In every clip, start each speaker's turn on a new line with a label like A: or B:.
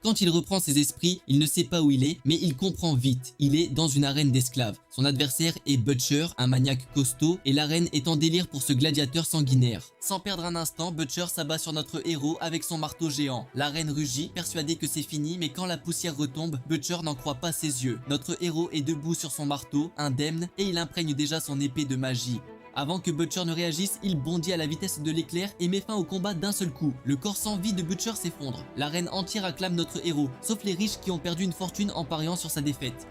A: Quand il reprend ses esprits, il ne sait pas où il est, mais il comprend vite. Il est dans une arène d'esclaves. Son adversaire est Butcher, un maniaque costaud, et l'arène est en délire pour ce gladiateur sanguinaire. Sans perdre un instant, Butcher s'abat sur notre héros avec son marteau géant. L'arène rugit, persuadé que c'est fini, mais quand la poussière retombe, Butcher n'en croit pas ses yeux. Notre héros est debout sur son marteau, indemne, et il imprègne déjà son épée de magie. Avant que Butcher ne réagisse, il bondit à la vitesse de l'éclair et met fin au combat d'un seul coup. Le corps sans vie de Butcher s'effondre. L'arène entière acclame notre héros, sauf les riches qui ont perdu une fortune en pariant sur sa défaite.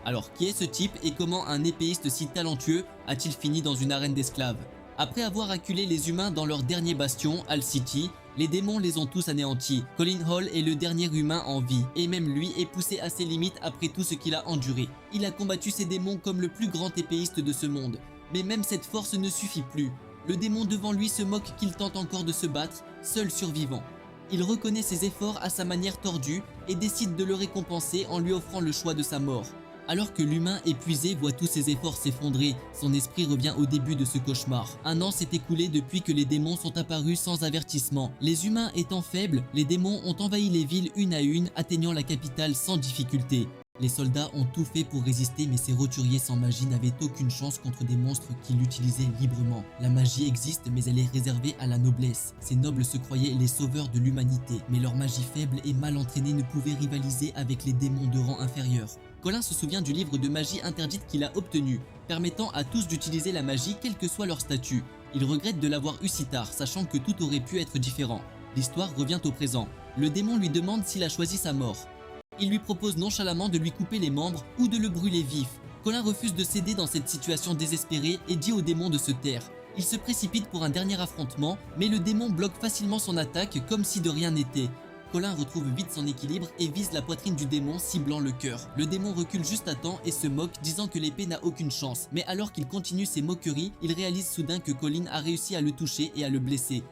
A: Alors, qui est ce type et comment un épéiste si talentueux a-t-il fini dans une arène d'esclaves? Après avoir acculé les humains dans leur dernier bastion, Al City, les démons les ont tous anéantis. Colin Hall est le dernier humain en vie, et même lui est poussé à ses limites après tout ce qu'il a enduré. Il a combattu ces démons comme le plus grand épéiste de ce monde. Mais même cette force ne suffit plus. Le démon devant lui se moque qu'il tente encore de se battre, seul survivant. Il reconnaît ses efforts à sa manière tordue et décide de le récompenser en lui offrant le choix de sa mort. Alors que l'humain épuisé voit tous ses efforts s'effondrer, son esprit revient au début de ce cauchemar. Un an s'est écoulé depuis que les démons sont apparus sans avertissement. Les humains étant faibles, les démons ont envahi les villes une à une, atteignant la capitale sans difficulté. Les soldats ont tout fait pour résister, mais ces roturiers sans magie n'avaient aucune chance contre des monstres qui l'utilisaient librement. La magie existe, mais elle est réservée à la noblesse. Ces nobles se croyaient les sauveurs de l'humanité, mais leur magie faible et mal entraînée ne pouvait rivaliser avec les démons de rang inférieur. Colin se souvient du livre de magie interdite qu'il a obtenu, permettant à tous d'utiliser la magie quel que soit leur statut. Il regrette de l'avoir eu si tard, sachant que tout aurait pu être différent. L'histoire revient au présent. Le démon lui demande s'il a choisi sa mort. Il lui propose nonchalamment de lui couper les membres ou de le brûler vif. Colin refuse de céder dans cette situation désespérée et dit au démon de se taire. Il se précipite pour un dernier affrontement, mais le démon bloque facilement son attaque comme si de rien n'était. Colin retrouve vite son équilibre et vise la poitrine du démon, ciblant le cœur. Le démon recule juste à temps et se moque, disant que l'épée n'a aucune chance. Mais alors qu'il continue ses moqueries, il réalise soudain que Colin a réussi à le toucher et à le blesser.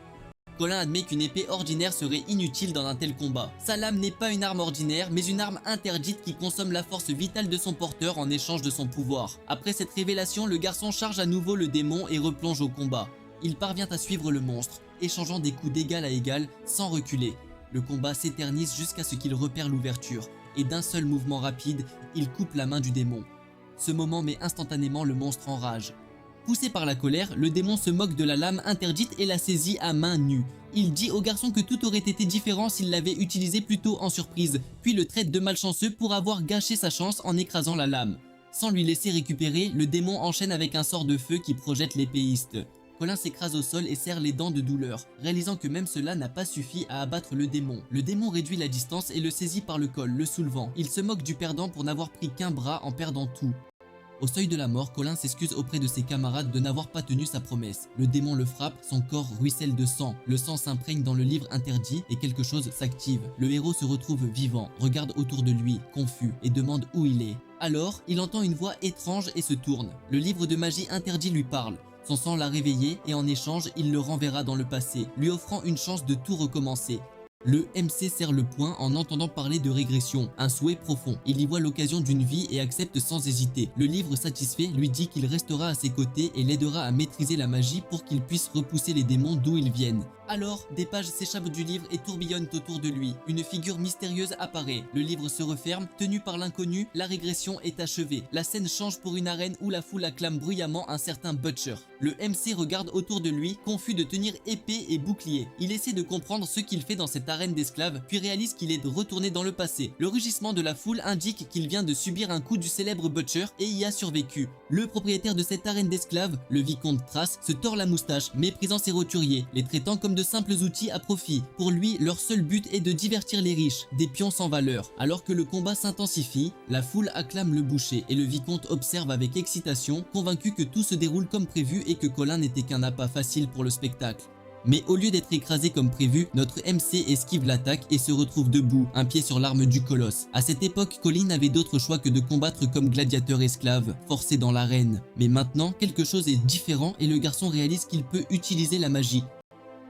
A: Colin admet qu'une épée ordinaire serait inutile dans un tel combat. Sa lame n'est pas une arme ordinaire, mais une arme interdite qui consomme la force vitale de son porteur en échange de son pouvoir. Après cette révélation, le garçon charge à nouveau le démon et replonge au combat. Il parvient à suivre le monstre, échangeant des coups d'égal à égal sans reculer. Le combat s'éternise jusqu'à ce qu'il repère l'ouverture, et d'un seul mouvement rapide, il coupe la main du démon. Ce moment met instantanément le monstre en rage. Poussé par la colère, le démon se moque de la lame interdite et la saisit à main nue. Il dit au garçon que tout aurait été différent s'il l'avait utilisé plus tôt en surprise, puis le traite de malchanceux pour avoir gâché sa chance en écrasant la lame. Sans lui laisser récupérer, le démon enchaîne avec un sort de feu qui projette l'épéiste. Colin s'écrase au sol et serre les dents de douleur, réalisant que même cela n'a pas suffi à abattre le démon. Le démon réduit la distance et le saisit par le col, le soulevant. Il se moque du perdant pour n'avoir pris qu'un bras en perdant tout. Au seuil de la mort, Colin s'excuse auprès de ses camarades de n'avoir pas tenu sa promesse. Le démon le frappe, son corps ruisselle de sang. Le sang s'imprègne dans le livre interdit et quelque chose s'active. Le héros se retrouve vivant, regarde autour de lui, confus, et demande où il est. Alors, il entend une voix étrange et se tourne. Le livre de magie interdit lui parle. Son sang l'a réveillé et en échange, il le renverra dans le passé, lui offrant une chance de tout recommencer. Le MC serre le poing en entendant parler de régression, un souhait profond. Il y voit l'occasion d'une vie et accepte sans hésiter. Le livre satisfait lui dit qu'il restera à ses côtés et l'aidera à maîtriser la magie pour qu'il puisse repousser les démons d'où ils viennent. Alors, des pages s'échappent du livre et tourbillonnent autour de lui. Une figure mystérieuse apparaît. Le livre se referme, tenu par l'inconnu, la régression est achevée. La scène change pour une arène où la foule acclame bruyamment un certain Butcher. Le MC regarde autour de lui, confus de tenir épée et bouclier. Il essaie de comprendre ce qu'il fait dans cette arène d'esclaves, puis réalise qu'il est retourné dans le passé. Le rugissement de la foule indique qu'il vient de subir un coup du célèbre Butcher et y a survécu. Le propriétaire de cette arène d'esclaves, le vicomte Trace, se tord la moustache, méprisant ses roturiers, les traitant comme de simples outils à profit. Pour lui, leur seul but est de divertir les riches, des pions sans valeur. Alors que le combat s'intensifie, la foule acclame le boucher et le vicomte observe avec excitation, convaincu que tout se déroule comme prévu et que Colin n'était qu'un appât facile pour le spectacle. Mais au lieu d'être écrasé comme prévu, notre MC esquive l'attaque et se retrouve debout, un pied sur l'arme du colosse. À cette époque, Colin n'avait d'autre choix que de combattre comme gladiateur esclave, forcé dans l'arène. Mais maintenant, quelque chose est différent et le garçon réalise qu'il peut utiliser la magie.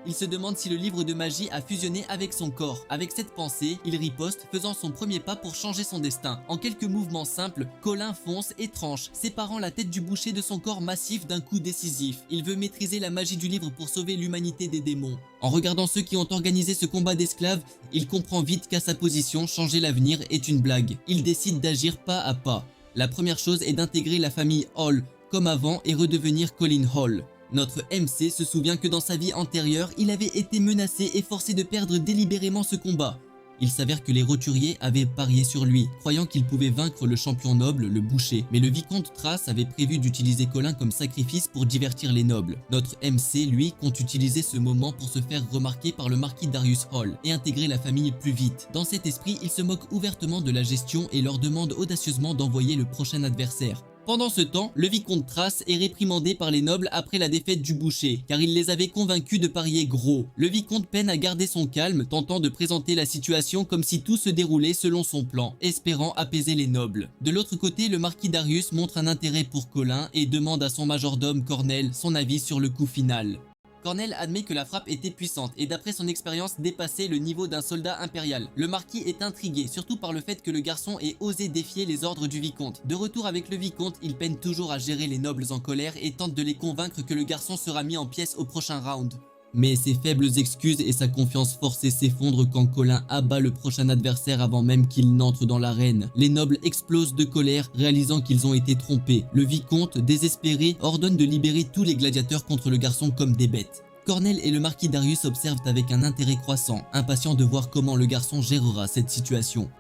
A: Il se demande si le livre de magie a fusionné avec son corps. Avec cette pensée, il riposte, faisant son premier pas pour changer son destin. En quelques mouvements simples, Colin fonce et tranche, séparant la tête du boucher de son corps massif d'un coup décisif. Il veut maîtriser la magie du livre pour sauver l'humanité des démons. En regardant ceux qui ont organisé ce combat d'esclaves, il comprend vite qu'à sa position, changer l'avenir est une blague. Il décide d'agir pas à pas. La première chose est d'intégrer la famille Hall comme avant et redevenir Colin Hall. Notre MC se souvient que dans sa vie antérieure, il avait été menacé et forcé de perdre délibérément ce combat. Il s'avère que les roturiers avaient parié sur lui, croyant qu'il pouvait vaincre le champion noble, le boucher. Mais le vicomte Thrace avait prévu d'utiliser Colin comme sacrifice pour divertir les nobles. Notre MC, lui, compte utiliser ce moment pour se faire remarquer par le marquis Darius Hall et intégrer la famille plus vite. Dans cet esprit, il se moque ouvertement de la gestion et leur demande audacieusement d'envoyer le prochain adversaire. Pendant ce temps, le vicomte Thrace est réprimandé par les nobles après la défaite du boucher, car il les avait convaincus de parier gros. Le vicomte peine à garder son calme, tentant de présenter la situation comme si tout se déroulait selon son plan, espérant apaiser les nobles. De l'autre côté, le marquis Darius montre un intérêt pour Colin et demande à son majordome Cornel son avis sur le coup final. Cornel admet que la frappe était puissante et d'après son expérience dépassait le niveau d'un soldat impérial. Le marquis est intrigué, surtout par le fait que le garçon ait osé défier les ordres du vicomte. De retour avec le vicomte, il peine toujours à gérer les nobles en colère et tente de les convaincre que le garçon sera mis en pièces au prochain round. Mais ses faibles excuses et sa confiance forcée s'effondrent quand Colin abat le prochain adversaire avant même qu'il n'entre dans l'arène. Les nobles explosent de colère, réalisant qu'ils ont été trompés. Le vicomte, désespéré, ordonne de libérer tous les gladiateurs contre le garçon comme des bêtes. Cornel et le marquis Darius observent avec un intérêt croissant, impatients de voir comment le garçon gérera cette situation.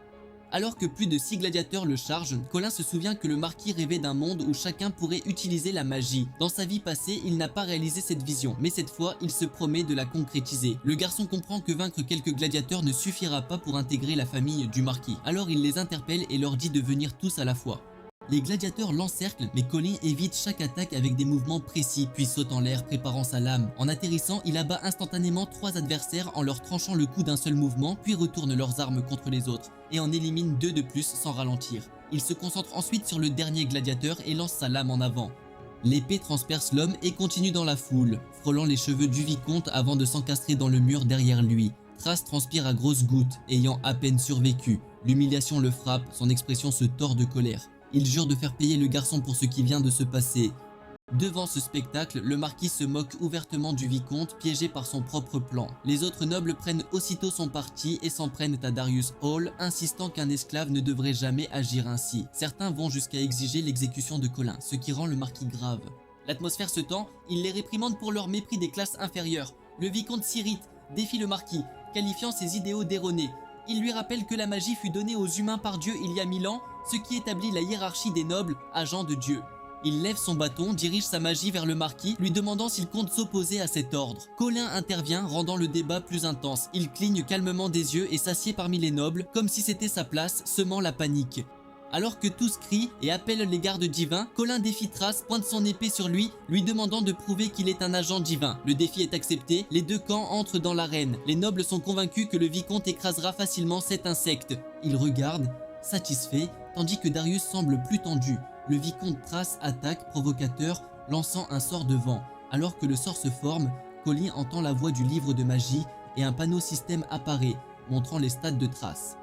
A: Alors que plus de 6 gladiateurs le chargent, Colin se souvient que le marquis rêvait d'un monde où chacun pourrait utiliser la magie. Dans sa vie passée, il n'a pas réalisé cette vision, mais cette fois, il se promet de la concrétiser. Le garçon comprend que vaincre quelques gladiateurs ne suffira pas pour intégrer la famille du marquis. Alors il les interpelle et leur dit de venir tous à la fois. Les gladiateurs l'encerclent, mais Colin évite chaque attaque avec des mouvements précis, puis saute en l'air préparant sa lame. En atterrissant, il abat instantanément 3 adversaires en leur tranchant le cou d'un seul mouvement, puis retourne leurs armes contre les autres, et en élimine 2 de plus sans ralentir. Il se concentre ensuite sur le dernier gladiateur et lance sa lame en avant. L'épée transperce l'homme et continue dans la foule, frôlant les cheveux du vicomte avant de s'encastrer dans le mur derrière lui. Thrace transpire à grosses gouttes, ayant à peine survécu. L'humiliation le frappe, son expression se tord de colère. Il jure de faire payer le garçon pour ce qui vient de se passer. Devant ce spectacle, le marquis se moque ouvertement du vicomte, piégé par son propre plan. Les autres nobles prennent aussitôt son parti et s'en prennent à Darius Hall, insistant qu'un esclave ne devrait jamais agir ainsi. Certains vont jusqu'à exiger l'exécution de Colin, ce qui rend le marquis grave. L'atmosphère se tend, il les réprimande pour leur mépris des classes inférieures. Le vicomte s'irrite, défie le marquis, qualifiant ses idéaux d'erronés. Il lui rappelle que la magie fut donnée aux humains par Dieu il y a 1000 ans, ce qui établit la hiérarchie des nobles, agents de Dieu. Il lève son bâton, dirige sa magie vers le marquis, lui demandant s'il compte s'opposer à cet ordre. Colin intervient, rendant le débat plus intense. Il cligne calmement des yeux et s'assied parmi les nobles, comme si c'était sa place, semant la panique. Alors que tous crient et appellent les gardes divins, Colin défie Thrace, pointe son épée sur lui, lui demandant de prouver qu'il est un agent divin. Le défi est accepté, les 2 camps entrent dans l'arène. Les nobles sont convaincus que le vicomte écrasera facilement cet insecte. Ils regardent, satisfaits, tandis que Darius semble plus tendu. Le vicomte Thrace attaque, provocateur, lançant un sort de vent. Alors que le sort se forme, Colin entend la voix du livre de magie et un panneau système apparaît, montrant les stats de Thrace.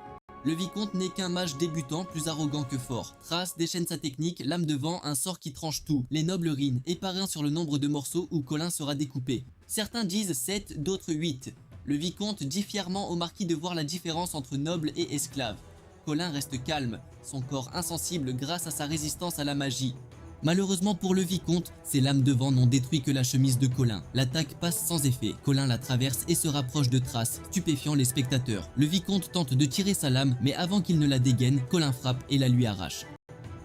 A: Le vicomte n'est qu'un mage débutant, plus arrogant que fort. Thrace déchaîne sa technique, lame de vent, un sort qui tranche tout. Les nobles rient, effarés sur le nombre de morceaux où Colin sera découpé. Certains disent 7, d'autres 8. Le vicomte dit fièrement au marquis de voir la différence entre noble et esclave. Colin reste calme, son corps insensible grâce à sa résistance à la magie. Malheureusement pour le vicomte, ses lames de vent n'ont détruit que la chemise de Colin. L'attaque passe sans effet, Colin la traverse et se rapproche de Thrace, stupéfiant les spectateurs. Le vicomte tente de tirer sa lame, mais avant qu'il ne la dégaine, Colin frappe et la lui arrache.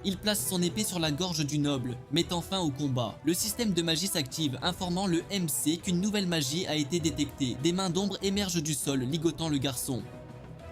A: Il place son épée sur la gorge du noble, mettant fin au combat. Le système de magie s'active, informant le MC qu'une nouvelle magie a été détectée. Des mains d'ombre émergent du sol, ligotant le garçon.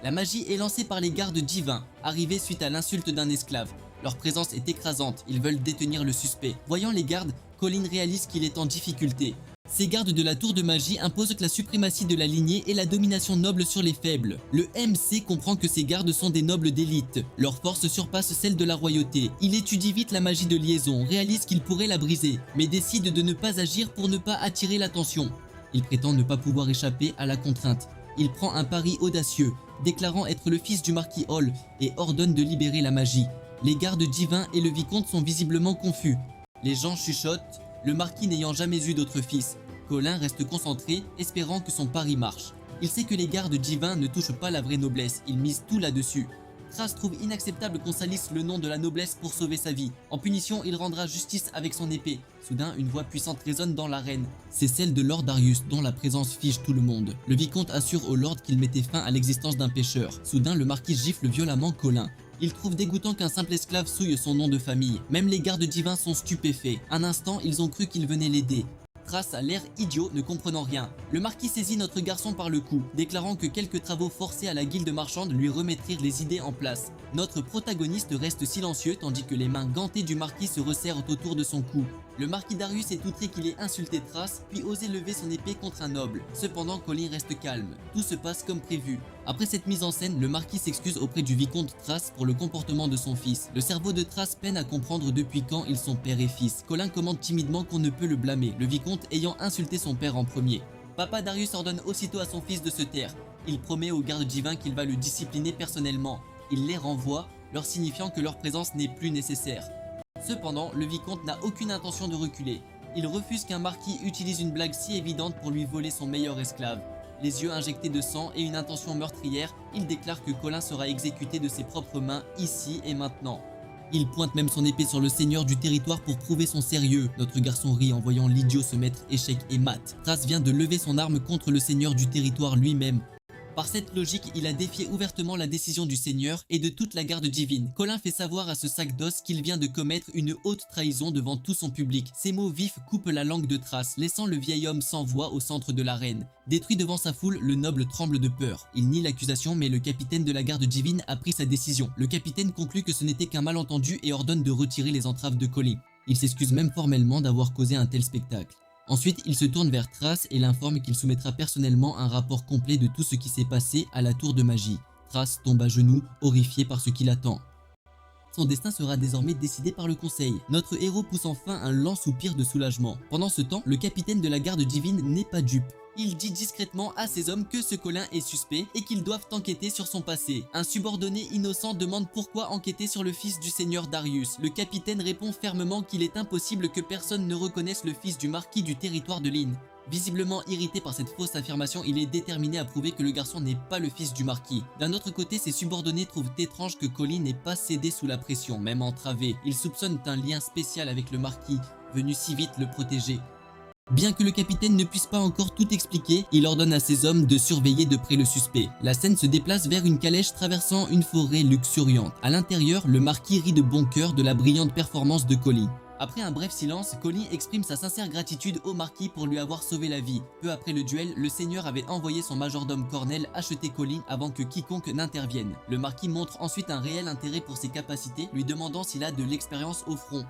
A: La magie est lancée par les gardes divins, arrivés suite à l'insulte d'un esclave. Leur présence est écrasante, ils veulent détenir le suspect. Voyant les gardes, Colin réalise qu'il est en difficulté. Ces gardes de la tour de magie imposent la suprématie de la lignée et la domination noble sur les faibles. Le MC comprend que ces gardes sont des nobles d'élite. Leur force surpasse celle de la royauté. Il étudie vite la magie de liaison, réalise qu'il pourrait la briser, mais décide de ne pas agir pour ne pas attirer l'attention. Il prétend ne pas pouvoir échapper à la contrainte. Il prend un pari audacieux, déclarant être le fils du marquis Hall et ordonne de libérer la magie. Les gardes divins et le vicomte sont visiblement confus. Les gens chuchotent, le marquis n'ayant jamais eu d'autre fils. Colin reste concentré, espérant que son pari marche. Il sait que les gardes divins ne touchent pas la vraie noblesse, ils misent tout là-dessus. Thras trouve inacceptable qu'on salisse le nom de la noblesse pour sauver sa vie. En punition, il rendra justice avec son épée. Soudain, une voix puissante résonne dans l'arène. C'est celle de Lord Darius, dont la présence fige tout le monde. Le vicomte assure au Lord qu'il mettait fin à l'existence d'un pécheur. Soudain, le marquis gifle violemment Colin. Il trouve dégoûtant qu'un simple esclave souille son nom de famille. Même les gardes divins sont stupéfaits. Un instant, ils ont cru qu'il venait l'aider. Thras a l'air idiot, ne comprenant rien. Le marquis saisit notre garçon par le cou, déclarant que quelques travaux forcés à la guilde marchande lui remettraient les idées en place. Notre protagoniste reste silencieux tandis que les mains gantées du marquis se resserrent autour de son cou. Le marquis Darius est outré qu'il ait insulté Thras, puis osé lever son épée contre un noble. Cependant, Colin reste calme. Tout se passe comme prévu. Après cette mise en scène, le marquis s'excuse auprès du vicomte Thras pour le comportement de son fils. Le cerveau de Thras peine à comprendre depuis quand ils sont père et fils. Colin commande timidement qu'on ne peut le blâmer, le vicomte ayant insulté son père en premier. Papa Darius ordonne aussitôt à son fils de se taire. Il promet aux gardes divins qu'il va le discipliner personnellement. Il les renvoie, leur signifiant que leur présence n'est plus nécessaire. Cependant, le vicomte n'a aucune intention de reculer. Il refuse qu'un marquis utilise une blague si évidente pour lui voler son meilleur esclave. Les yeux injectés de sang et une intention meurtrière, il déclare que Colin sera exécuté de ses propres mains ici et maintenant. Il pointe même son épée sur le seigneur du territoire pour prouver son sérieux. Notre garçon rit en voyant l'idiot se mettre échec et mat. Thras vient de lever son arme contre le seigneur du territoire lui-même. Par cette logique, il a défié ouvertement la décision du seigneur et de toute la garde divine. Colin fait savoir à ce sac d'os qu'il vient de commettre une haute trahison devant tout son public. Ces mots vifs coupent la langue de Thras, laissant le vieil homme sans voix au centre de l'arène. Détruit devant sa foule, le noble tremble de peur. Il nie l'accusation, mais le capitaine de la garde divine a pris sa décision. Le capitaine conclut que ce n'était qu'un malentendu et ordonne de retirer les entraves de Colin. Il s'excuse même formellement d'avoir causé un tel spectacle. Ensuite, il se tourne vers Thras et l'informe qu'il soumettra personnellement un rapport complet de tout ce qui s'est passé à la tour de magie. Thras tombe à genoux, horrifié par ce qui l'attend. Son destin sera désormais décidé par le conseil. Notre héros pousse enfin un lent soupir de soulagement. Pendant ce temps, le capitaine de la garde divine n'est pas dupe. Il dit discrètement à ses hommes que ce Colin est suspect et qu'ils doivent enquêter sur son passé. Un subordonné innocent demande pourquoi enquêter sur le fils du seigneur Darius. Le capitaine répond fermement qu'il est impossible que personne ne reconnaisse le fils du marquis du territoire de Lynn. Visiblement irrité par cette fausse affirmation, il est déterminé à prouver que le garçon n'est pas le fils du marquis. D'un autre côté, ses subordonnés trouvent étrange que Colin n'ait pas cédé sous la pression, même entravé. Ils soupçonnent un lien spécial avec le marquis, venu si vite le protéger. Bien que le capitaine ne puisse pas encore tout expliquer, il ordonne à ses hommes de surveiller de près le suspect. La scène se déplace vers une calèche traversant une forêt luxuriante. À l'intérieur, le marquis rit de bon cœur de la brillante performance de Colin. Après un bref silence, Colin exprime sa sincère gratitude au marquis pour lui avoir sauvé la vie. Peu après le duel, le seigneur avait envoyé son majordome Cornel acheter Colin avant que quiconque n'intervienne. Le marquis montre ensuite un réel intérêt pour ses capacités, lui demandant s'il a de l'expérience au front.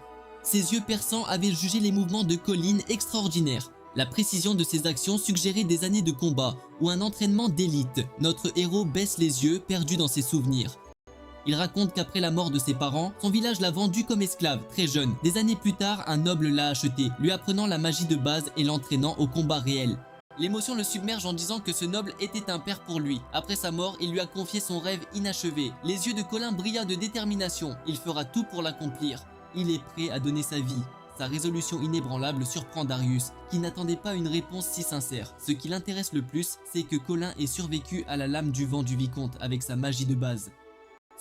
A: Ses yeux perçants avaient jugé les mouvements de Colin extraordinaires. La précision de ses actions suggérait des années de combat ou un entraînement d'élite. Notre héros baisse les yeux, perdu dans ses souvenirs. Il raconte qu'après la mort de ses parents, son village l'a vendu comme esclave, très jeune. Des années plus tard, un noble l'a acheté, lui apprenant la magie de base et l'entraînant au combat réel. L'émotion le submerge en disant que ce noble était un père pour lui. Après sa mort, il lui a confié son rêve inachevé. Les yeux de Colin brillaient de détermination. Il fera tout pour l'accomplir. Il est prêt à donner sa vie. Sa résolution inébranlable surprend Darius, qui n'attendait pas une réponse si sincère. Ce qui l'intéresse le plus, c'est que Colin ait survécu à la lame du vent du vicomte avec sa magie de base.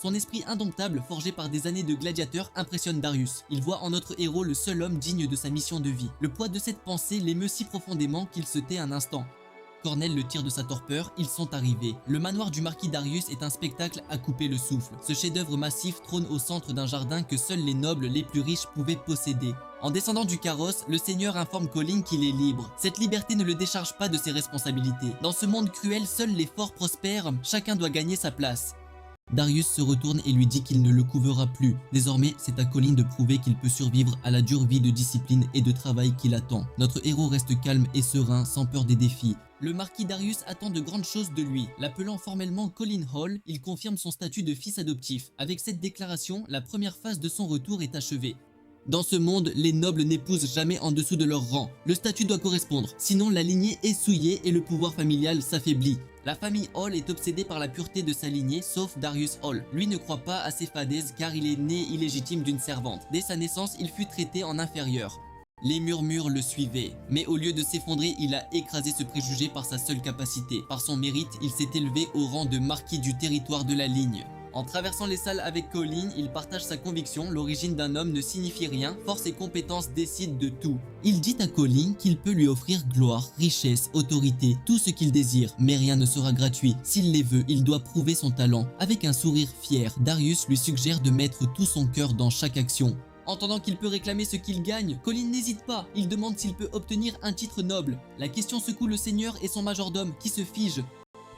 A: Son esprit indomptable, forgé par des années de gladiateur, impressionne Darius. Il voit en notre héros le seul homme digne de sa mission de vie. Le poids de cette pensée l'émeut si profondément qu'il se tait un instant. Cornel le tire de sa torpeur, ils sont arrivés. Le manoir du marquis Darius est un spectacle à couper le souffle. Ce chef-d'œuvre massif trône au centre d'un jardin que seuls les nobles les plus riches pouvaient posséder. En descendant du carrosse, le seigneur informe Colin qu'il est libre. Cette liberté ne le décharge pas de ses responsabilités. Dans ce monde cruel, seuls les forts prospèrent, chacun doit gagner sa place. Darius se retourne et lui dit qu'il ne le couvera plus. Désormais, c'est à Colin de prouver qu'il peut survivre à la dure vie de discipline et de travail qui l'attend. Notre héros reste calme et serein, sans peur des défis. Le marquis Darius attend de grandes choses de lui. L'appelant formellement Colin Hall, il confirme son statut de fils adoptif. Avec cette déclaration, la première phase de son retour est achevée. Dans ce monde, les nobles n'épousent jamais en dessous de leur rang. Le statut doit correspondre, sinon la lignée est souillée et le pouvoir familial s'affaiblit. La famille Hall est obsédée par la pureté de sa lignée, sauf Darius Hall. Lui ne croit pas à ces fadaises car il est né illégitime d'une servante. Dès sa naissance, il fut traité en inférieur. Les murmures le suivaient, mais au lieu de s'effondrer, il a écrasé ce préjugé par sa seule capacité. Par son mérite, il s'est élevé au rang de marquis du territoire de la ligne. En traversant les salles avec Colin, il partage sa conviction, l'origine d'un homme ne signifie rien, force et compétences décident de tout. Il dit à Colin qu'il peut lui offrir gloire, richesse, autorité, tout ce qu'il désire, mais rien ne sera gratuit. S'il les veut, il doit prouver son talent. Avec un sourire fier, Darius lui suggère de mettre tout son cœur dans chaque action. Entendant qu'il peut réclamer ce qu'il gagne, Colin n'hésite pas, il demande s'il peut obtenir un titre noble. La question secoue le seigneur et son majordome qui se figent.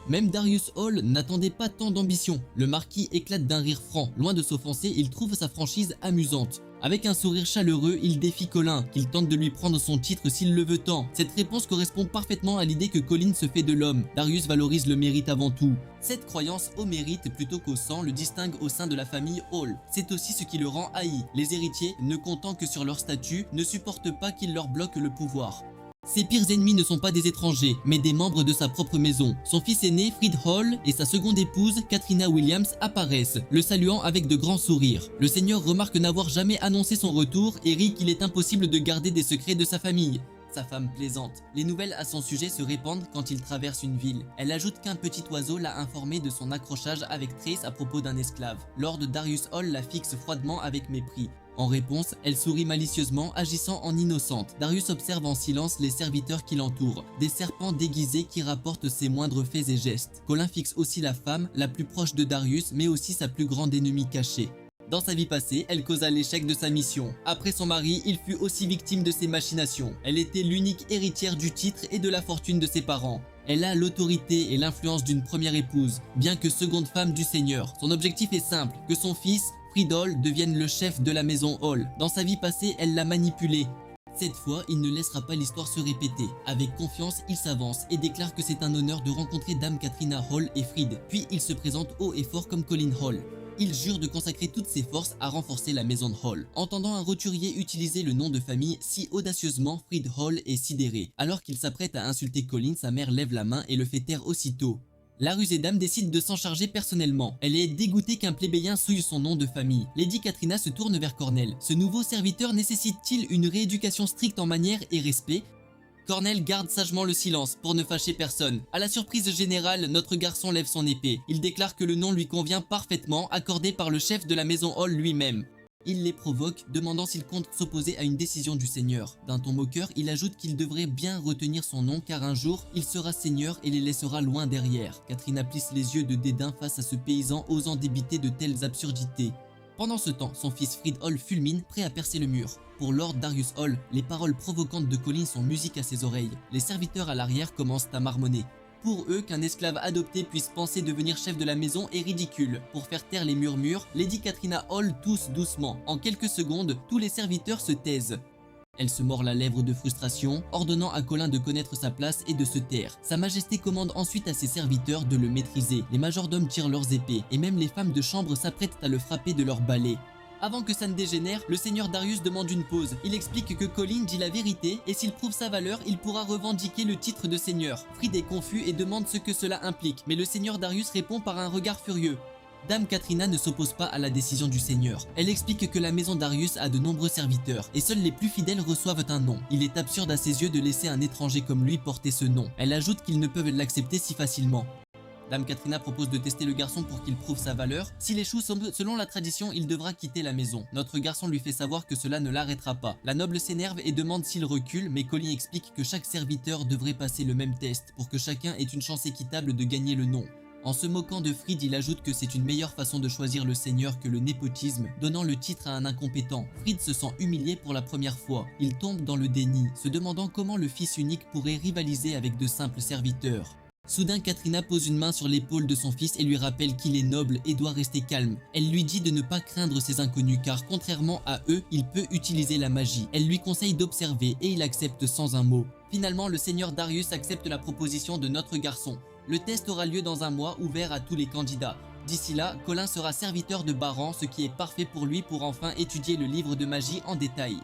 A: Même Darius Hall n'attendait pas tant d'ambition. Le marquis éclate d'un rire franc. Loin de s'offenser, il trouve sa franchise amusante. Avec un sourire chaleureux, il défie Colin, qu'il tente de lui prendre son titre s'il le veut tant. Cette réponse correspond parfaitement à l'idée que Colin se fait de l'homme. Darius valorise le mérite avant tout. Cette croyance au mérite plutôt qu'au sang le distingue au sein de la famille Hall. C'est aussi ce qui le rend haï. Les héritiers, ne comptant que sur leur statut, ne supportent pas qu'il leur bloque le pouvoir. Ses pires ennemis ne sont pas des étrangers, mais des membres de sa propre maison. Son fils aîné, Fried Hall, et sa seconde épouse, Katrina Williams, apparaissent, le saluant avec de grands sourires. Le seigneur remarque n'avoir jamais annoncé son retour et rit qu'il est impossible de garder des secrets de sa famille. Sa femme plaisante. Les nouvelles à son sujet se répandent quand il traverse une ville. Elle ajoute qu'un petit oiseau l'a informé de son accrochage avec Trace à propos d'un esclave. Lord Darius Hall la fixe froidement avec mépris. En réponse, elle sourit malicieusement, agissant en innocente. Darius observe en silence les serviteurs qui l'entourent, des serpents déguisés qui rapportent ses moindres faits et gestes. Colin fixe aussi la femme, la plus proche de Darius, mais aussi sa plus grande ennemie cachée. Dans sa vie passée, elle causa l'échec de sa mission. Après son mari, il fut aussi victime de ses machinations. Elle était l'unique héritière du titre et de la fortune de ses parents. Elle a l'autorité et l'influence d'une première épouse, bien que seconde femme du seigneur. Son objectif est simple, que son fils, Fried Hall, devienne le chef de la maison Hall. Dans sa vie passée, elle l'a manipulé. Cette fois, il ne laissera pas l'histoire se répéter. Avec confiance, il s'avance et déclare que c'est un honneur de rencontrer Dame Katrina Hall et Fried. Puis il se présente haut et fort comme Colin Hall. Il jure de consacrer toutes ses forces à renforcer la maison de Hall. Entendant un roturier utiliser le nom de famille si audacieusement, Fried Hall est sidéré. Alors qu'il s'apprête à insulter Colin, sa mère lève la main et le fait taire aussitôt. La rusée dame décide de s'en charger personnellement. Elle est dégoûtée qu'un plébéien souille son nom de famille. Lady Katrina se tourne vers Cornell. Ce nouveau serviteur nécessite-t-il une rééducation stricte en manière et respect? Cornell garde sagement le silence pour ne fâcher personne. À la surprise générale, notre garçon lève son épée. Il déclare que le nom lui convient parfaitement, accordé par le chef de la maison Hall lui-même. Il les provoque, demandant s'ils comptent s'opposer à une décision du seigneur. D'un ton moqueur, il ajoute qu'il devrait bien retenir son nom car un jour, il sera seigneur et les laissera loin derrière. Katrina plisse les yeux de dédain face à ce paysan osant débiter de telles absurdités. Pendant ce temps, son fils Fried Hall fulmine, prêt à percer le mur. Pour Lord Darius Hall, les paroles provocantes de Colin sont musique à ses oreilles. Les serviteurs à l'arrière commencent à marmonner. Pour eux, qu'un esclave adopté puisse penser devenir chef de la maison est ridicule. Pour faire taire les murmures, Lady Katrina Hall tousse doucement. En quelques secondes, tous les serviteurs se taisent. Elle se mord la lèvre de frustration, ordonnant à Colin de connaître sa place et de se taire. Sa majesté commande ensuite à ses serviteurs de le maîtriser. Les majordomes tirent leurs épées, et même les femmes de chambre s'apprêtent à le frapper de leurs balais. Avant que ça ne dégénère, le seigneur Darius demande une pause. Il explique que Colin dit la vérité et s'il prouve sa valeur, il pourra revendiquer le titre de seigneur. Fried est confus et demande ce que cela implique, mais le seigneur Darius répond par un regard furieux. Dame Katrina ne s'oppose pas à la décision du seigneur. Elle explique que la maison Darius a de nombreux serviteurs et seuls les plus fidèles reçoivent un nom. Il est absurde à ses yeux de laisser un étranger comme lui porter ce nom. Elle ajoute qu'ils ne peuvent l'accepter si facilement. Dame Katrina propose de tester le garçon pour qu'il prouve sa valeur. S'il échoue selon la tradition, il devra quitter la maison. Notre garçon lui fait savoir que cela ne l'arrêtera pas. La noble s'énerve et demande s'il recule, mais Colin explique que chaque serviteur devrait passer le même test pour que chacun ait une chance équitable de gagner le nom. En se moquant de Fried, il ajoute que c'est une meilleure façon de choisir le seigneur que le népotisme, donnant le titre à un incompétent. Fried se sent humilié pour la première fois. Il tombe dans le déni, se demandant comment le fils unique pourrait rivaliser avec de simples serviteurs. Soudain, Katrina pose une main sur l'épaule de son fils et lui rappelle qu'il est noble et doit rester calme. Elle lui dit de ne pas craindre ces inconnus car contrairement à eux, il peut utiliser la magie. Elle lui conseille d'observer et il accepte sans un mot. Finalement, le seigneur Darius accepte la proposition de notre garçon. Le test aura lieu dans un mois, ouvert à tous les candidats. D'ici là, Colin sera serviteur de Baran, ce qui est parfait pour lui pour enfin étudier le livre de magie en détail.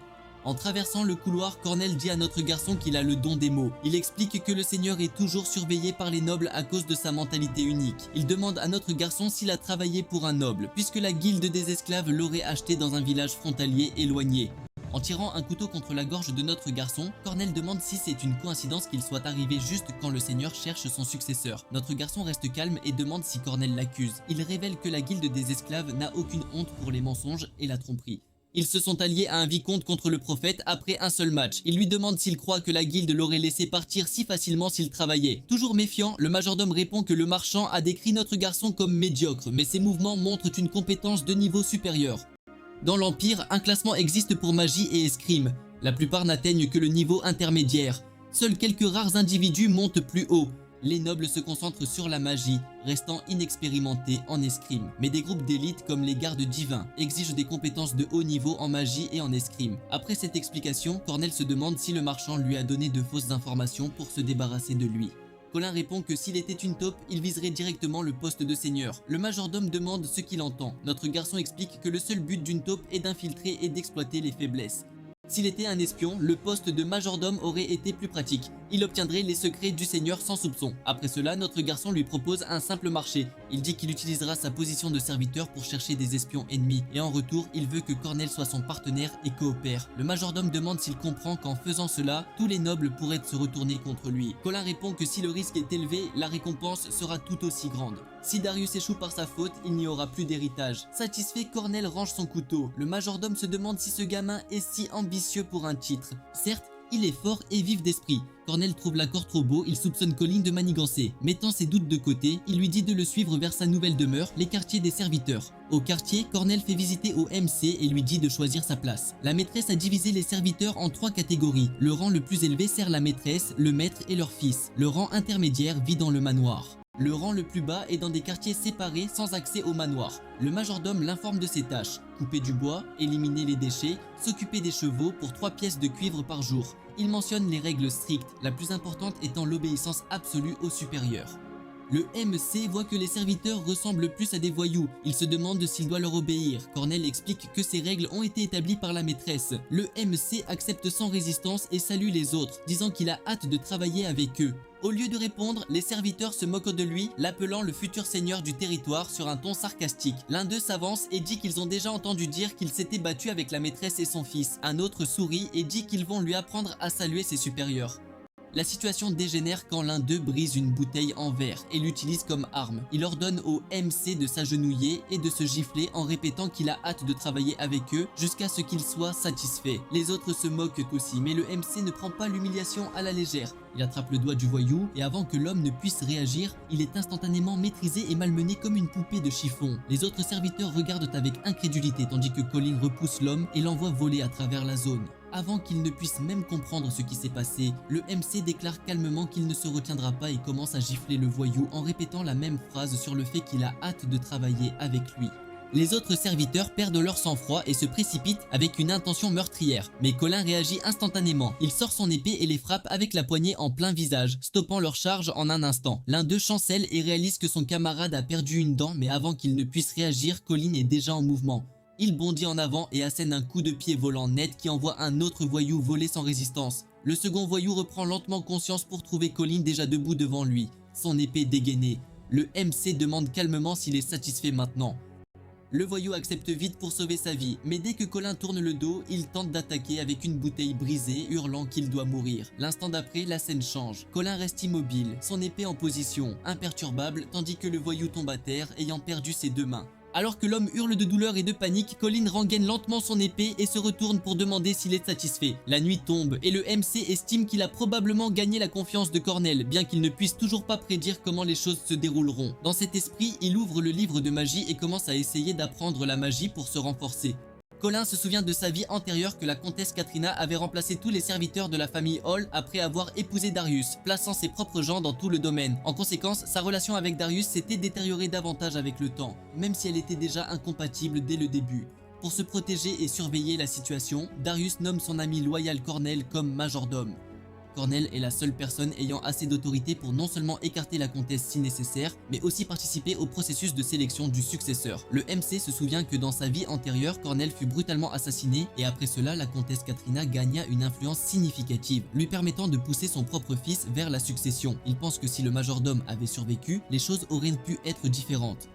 A: En traversant le couloir, Cornel dit à notre garçon qu'il a le don des mots. Il explique que le Seigneur est toujours surveillé par les nobles à cause de sa mentalité unique. Il demande à notre garçon s'il a travaillé pour un noble, puisque la guilde des esclaves l'aurait acheté dans un village frontalier éloigné. En tirant un couteau contre la gorge de notre garçon, Cornel demande si c'est une coïncidence qu'il soit arrivé juste quand le Seigneur cherche son successeur. Notre garçon reste calme et demande si Cornel l'accuse. Il révèle que la guilde des esclaves n'a aucune honte pour les mensonges et la tromperie. Ils se sont alliés à un vicomte contre le prophète après un seul match. Il lui demande s'il croit que la guilde l'aurait laissé partir si facilement s'il travaillait. Toujours méfiant, le majordome répond que le marchand a décrit notre garçon comme médiocre, mais ses mouvements montrent une compétence de niveau supérieur. Dans l'Empire, un classement existe pour magie et escrime. La plupart n'atteignent que le niveau intermédiaire. Seuls quelques rares individus montent plus haut. Les nobles se concentrent sur la magie, restant inexpérimentés en escrime. Mais des groupes d'élite comme les gardes divins exigent des compétences de haut niveau en magie et en escrime. Après cette explication, Cornel se demande si le marchand lui a donné de fausses informations pour se débarrasser de lui. Colin répond que s'il était une taupe, il viserait directement le poste de seigneur. Le majordome demande ce qu'il entend. Notre garçon explique que le seul but d'une taupe est d'infiltrer et d'exploiter les faiblesses. S'il était un espion, le poste de majordome aurait été plus pratique. Il obtiendrait les secrets du seigneur sans soupçon. Après cela, notre garçon lui propose un simple marché. Il dit qu'il utilisera sa position de serviteur pour chercher des espions ennemis. Et en retour, il veut que Cornel soit son partenaire et coopère. Le majordome demande s'il comprend qu'en faisant cela, tous les nobles pourraient se retourner contre lui. Colin répond que si le risque est élevé, la récompense sera tout aussi grande. Si Darius échoue par sa faute, il n'y aura plus d'héritage. Satisfait, Cornel range son couteau. Le majordome se demande si ce gamin est si ambitieux pour un titre. Certes, il est fort et vif d'esprit. Cornel trouve l'accord trop beau, il soupçonne Colin de manigancer. Mettant ses doutes de côté, il lui dit de le suivre vers sa nouvelle demeure, les quartiers des serviteurs. Au quartier, Cornel fait visiter au MC et lui dit de choisir sa place. La maîtresse a divisé les serviteurs en 3 catégories. Le rang le plus élevé sert la maîtresse, le maître et leur fils. Le rang intermédiaire vit dans le manoir. Le rang le plus bas est dans des quartiers séparés sans accès au manoir. Le majordome l'informe de ses tâches: couper du bois, éliminer les déchets, s'occuper des chevaux pour 3 pièces de cuivre par jour. Il mentionne les règles strictes, la plus importante étant l'obéissance absolue au supérieur. Le MC voit que les serviteurs ressemblent plus à des voyous. Il se demande s'il doit leur obéir. Cornel explique que ces règles ont été établies par la maîtresse. Le MC accepte sans résistance et salue les autres, disant qu'il a hâte de travailler avec eux. Au lieu de répondre, les serviteurs se moquent de lui, l'appelant le futur seigneur du territoire sur un ton sarcastique. L'un d'eux s'avance et dit qu'ils ont déjà entendu dire qu'il s'était battu avec la maîtresse et son fils. Un autre sourit et dit qu'ils vont lui apprendre à saluer ses supérieurs. La situation dégénère quand l'un d'eux brise une bouteille en verre et l'utilise comme arme. Il ordonne au MC de s'agenouiller et de se gifler en répétant qu'il a hâte de travailler avec eux jusqu'à ce qu'il soit satisfait. Les autres se moquent aussi, mais le MC ne prend pas l'humiliation à la légère. Il attrape le doigt du voyou et avant que l'homme ne puisse réagir, il est instantanément maîtrisé et malmené comme une poupée de chiffon. Les autres serviteurs regardent avec incrédulité tandis que Colin repousse l'homme et l'envoie voler à travers la zone. Avant qu'il ne puisse même comprendre ce qui s'est passé, le MC déclare calmement qu'il ne se retiendra pas et commence à gifler le voyou en répétant la même phrase sur le fait qu'il a hâte de travailler avec lui. Les autres serviteurs perdent leur sang-froid et se précipitent avec une intention meurtrière. Mais Colin réagit instantanément. Il sort son épée et les frappe avec la poignée en plein visage, stoppant leur charge en un instant. L'un d'eux chancelle et réalise que son camarade a perdu une dent, mais avant qu'il ne puisse réagir, Colin est déjà en mouvement. Il bondit en avant et assène un coup de pied volant net qui envoie un autre voyou voler sans résistance. Le second voyou reprend lentement conscience pour trouver Colin déjà debout devant lui, son épée dégainée. Le MC demande calmement s'il est satisfait maintenant. Le voyou accepte vite pour sauver sa vie, mais dès que Colin tourne le dos, il tente d'attaquer avec une bouteille brisée, hurlant qu'il doit mourir. L'instant d'après, la scène change. Colin reste immobile, son épée en position, imperturbable, tandis que le voyou tombe à terre, ayant perdu ses 2 mains. Alors que l'homme hurle de douleur et de panique, Colin rengaine lentement son épée et se retourne pour demander s'il est satisfait. La nuit tombe et le MC estime qu'il a probablement gagné la confiance de Cornel, bien qu'il ne puisse toujours pas prédire comment les choses se dérouleront. Dans cet esprit, il ouvre le livre de magie et commence à essayer d'apprendre la magie pour se renforcer. Colin se souvient de sa vie antérieure que la comtesse Katrina avait remplacé tous les serviteurs de la famille Hall après avoir épousé Darius, plaçant ses propres gens dans tout le domaine. En conséquence, sa relation avec Darius s'était détériorée davantage avec le temps, même si elle était déjà incompatible dès le début. Pour se protéger et surveiller la situation, Darius nomme son ami loyal Cornel comme majordome. Cornell est la seule personne ayant assez d'autorité pour non seulement écarter la comtesse si nécessaire, mais aussi participer au processus de sélection du successeur. Le MC se souvient que dans sa vie antérieure, Cornell fut brutalement assassiné et après cela, la comtesse Katrina gagna une influence significative, lui permettant de pousser son propre fils vers la succession. Il pense que si le majordome avait survécu, les choses auraient pu être différentes.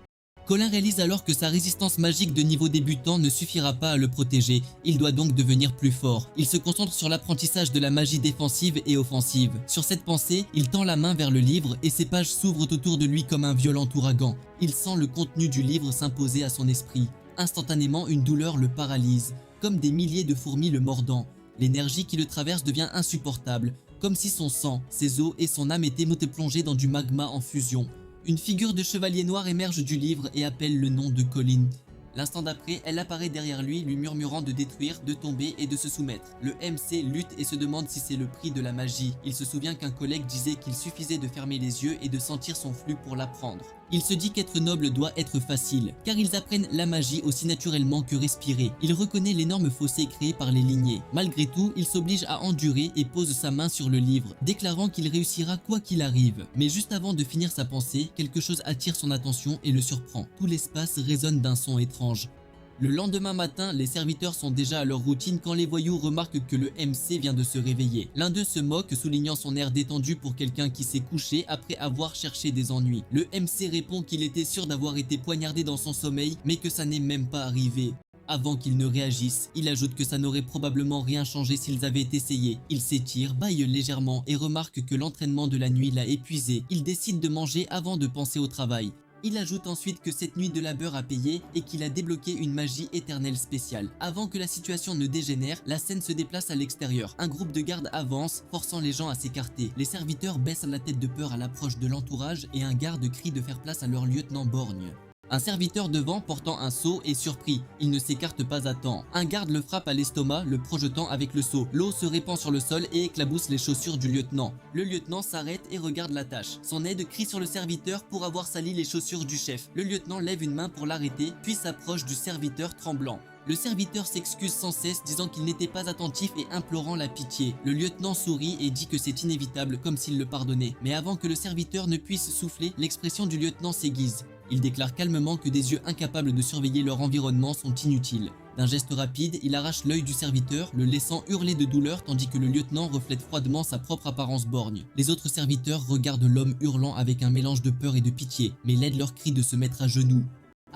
A: Colin réalise alors que sa résistance magique de niveau débutant ne suffira pas à le protéger, il doit donc devenir plus fort. Il se concentre sur l'apprentissage de la magie défensive et offensive. Sur cette pensée, il tend la main vers le livre et ses pages s'ouvrent autour de lui comme un violent ouragan. Il sent le contenu du livre s'imposer à son esprit. Instantanément, une douleur le paralyse, comme des milliers de fourmis le mordant. L'énergie qui le traverse devient insupportable, comme si son sang, ses os et son âme étaient plongés dans du magma en fusion. Une figure de chevalier noir émerge du livre et appelle le nom de Colin. L'instant d'après, elle apparaît derrière lui, lui murmurant de détruire, de tomber et de se soumettre. Le MC lutte et se demande si c'est le prix de la magie. Il se souvient qu'un collègue disait qu'il suffisait de fermer les yeux et de sentir son flux pour l'apprendre. Il se dit qu'être noble doit être facile, car ils apprennent la magie aussi naturellement que respirer. Il reconnaît l'énorme fossé créé par les lignées. Malgré tout, il s'oblige à endurer et pose sa main sur le livre, déclarant qu'il réussira quoi qu'il arrive. Mais juste avant de finir sa pensée, quelque chose attire son attention et le surprend. Tout l'espace résonne d'un son étrange. Le lendemain matin, les serviteurs sont déjà à leur routine quand les voyous remarquent que le MC vient de se réveiller. L'un d'eux se moque, soulignant son air détendu pour quelqu'un qui s'est couché après avoir cherché des ennuis. Le MC répond qu'il était sûr d'avoir été poignardé dans son sommeil, mais que ça n'est même pas arrivé. Avant qu'il ne réagisse, il ajoute que ça n'aurait probablement rien changé s'ils avaient essayé. Il s'étire, bâille légèrement et remarque que l'entraînement de la nuit l'a épuisé. Il décide de manger avant de penser au travail. Il ajoute ensuite que cette nuit de labeur a payé et qu'il a débloqué une magie éternelle spéciale. Avant que la situation ne dégénère, la scène se déplace à l'extérieur. Un groupe de gardes avance, forçant les gens à s'écarter. Les serviteurs baissent la tête de peur à l'approche de l'entourage et un garde crie de faire place à leur lieutenant borgne. Un serviteur devant portant un seau est surpris, il ne s'écarte pas à temps. Un garde le frappe à l'estomac, le projetant avec le seau. L'eau se répand sur le sol et éclabousse les chaussures du lieutenant. Le lieutenant s'arrête et regarde la tâche. Son aide crie sur le serviteur pour avoir sali les chaussures du chef. Le lieutenant lève une main pour l'arrêter, puis s'approche du serviteur tremblant. Le serviteur s'excuse sans cesse, disant qu'il n'était pas attentif et implorant la pitié. Le lieutenant sourit et dit que c'est inévitable, comme s'il le pardonnait. Mais avant que le serviteur ne puisse souffler, l'expression du lieutenant s'aiguise. Il déclare calmement que des yeux incapables de surveiller leur environnement sont inutiles. D'un geste rapide, il arrache l'œil du serviteur, le laissant hurler de douleur tandis que le lieutenant reflète froidement sa propre apparence borgne. Les autres serviteurs regardent l'homme hurlant avec un mélange de peur et de pitié, mais l'aident leur cri de se mettre à genoux.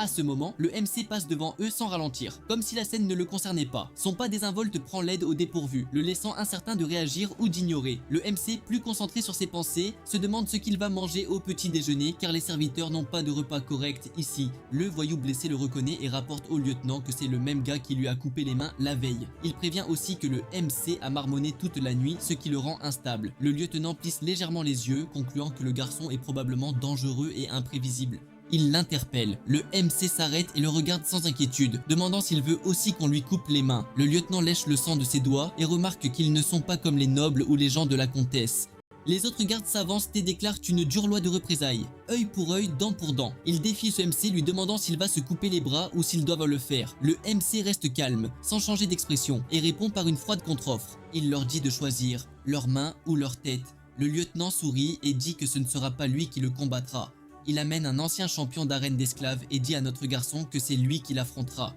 A: À ce moment, le MC passe devant eux sans ralentir, comme si la scène ne le concernait pas. Son pas désinvolte prend l'aide au dépourvu, le laissant incertain de réagir ou d'ignorer. Le MC, plus concentré sur ses pensées, se demande ce qu'il va manger au petit déjeuner car les serviteurs n'ont pas de repas correct ici. Le voyou blessé le reconnaît et rapporte au lieutenant que c'est le même gars qui lui a coupé les mains la veille. Il prévient aussi que le MC a marmonné toute la nuit, ce qui le rend instable. Le lieutenant plisse légèrement les yeux, concluant que le garçon est probablement dangereux et imprévisible. Il l'interpelle. Le MC s'arrête et le regarde sans inquiétude, demandant s'il veut aussi qu'on lui coupe les mains. Le lieutenant lèche le sang de ses doigts et remarque qu'ils ne sont pas comme les nobles ou les gens de la comtesse. Les autres gardes s'avancent et déclarent une dure loi de représailles. Œil pour œil, dent pour dent. Ils défient ce MC lui demandant s'il va se couper les bras ou s'ils doivent le faire. Le MC reste calme, sans changer d'expression, et répond par une froide contre-offre. Il leur dit de choisir, leurs mains ou leur tête. Le lieutenant sourit et dit que ce ne sera pas lui qui le combattra. Il amène un ancien champion d'arène d'esclaves et dit à notre garçon que c'est lui qui l'affrontera.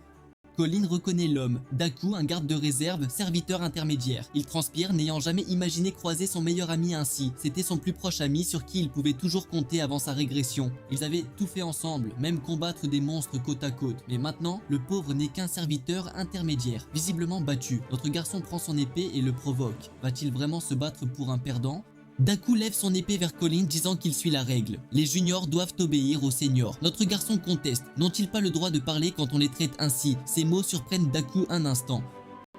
A: Colin reconnaît l'homme, Daku, un garde de réserve, serviteur intermédiaire. Il transpire, n'ayant jamais imaginé croiser son meilleur ami ainsi. C'était son plus proche ami sur qui il pouvait toujours compter avant sa régression. Ils avaient tout fait ensemble, même combattre des monstres côte à côte. Mais maintenant, le pauvre n'est qu'un serviteur intermédiaire, visiblement battu. Notre garçon prend son épée et le provoque. Va-t-il vraiment se battre pour un perdant ? Daku lève son épée vers Colin disant qu'il suit la règle. Les juniors doivent obéir aux seniors. Notre garçon conteste. N'ont-ils pas le droit de parler quand on les traite ainsi? Ces mots surprennent Daku un instant.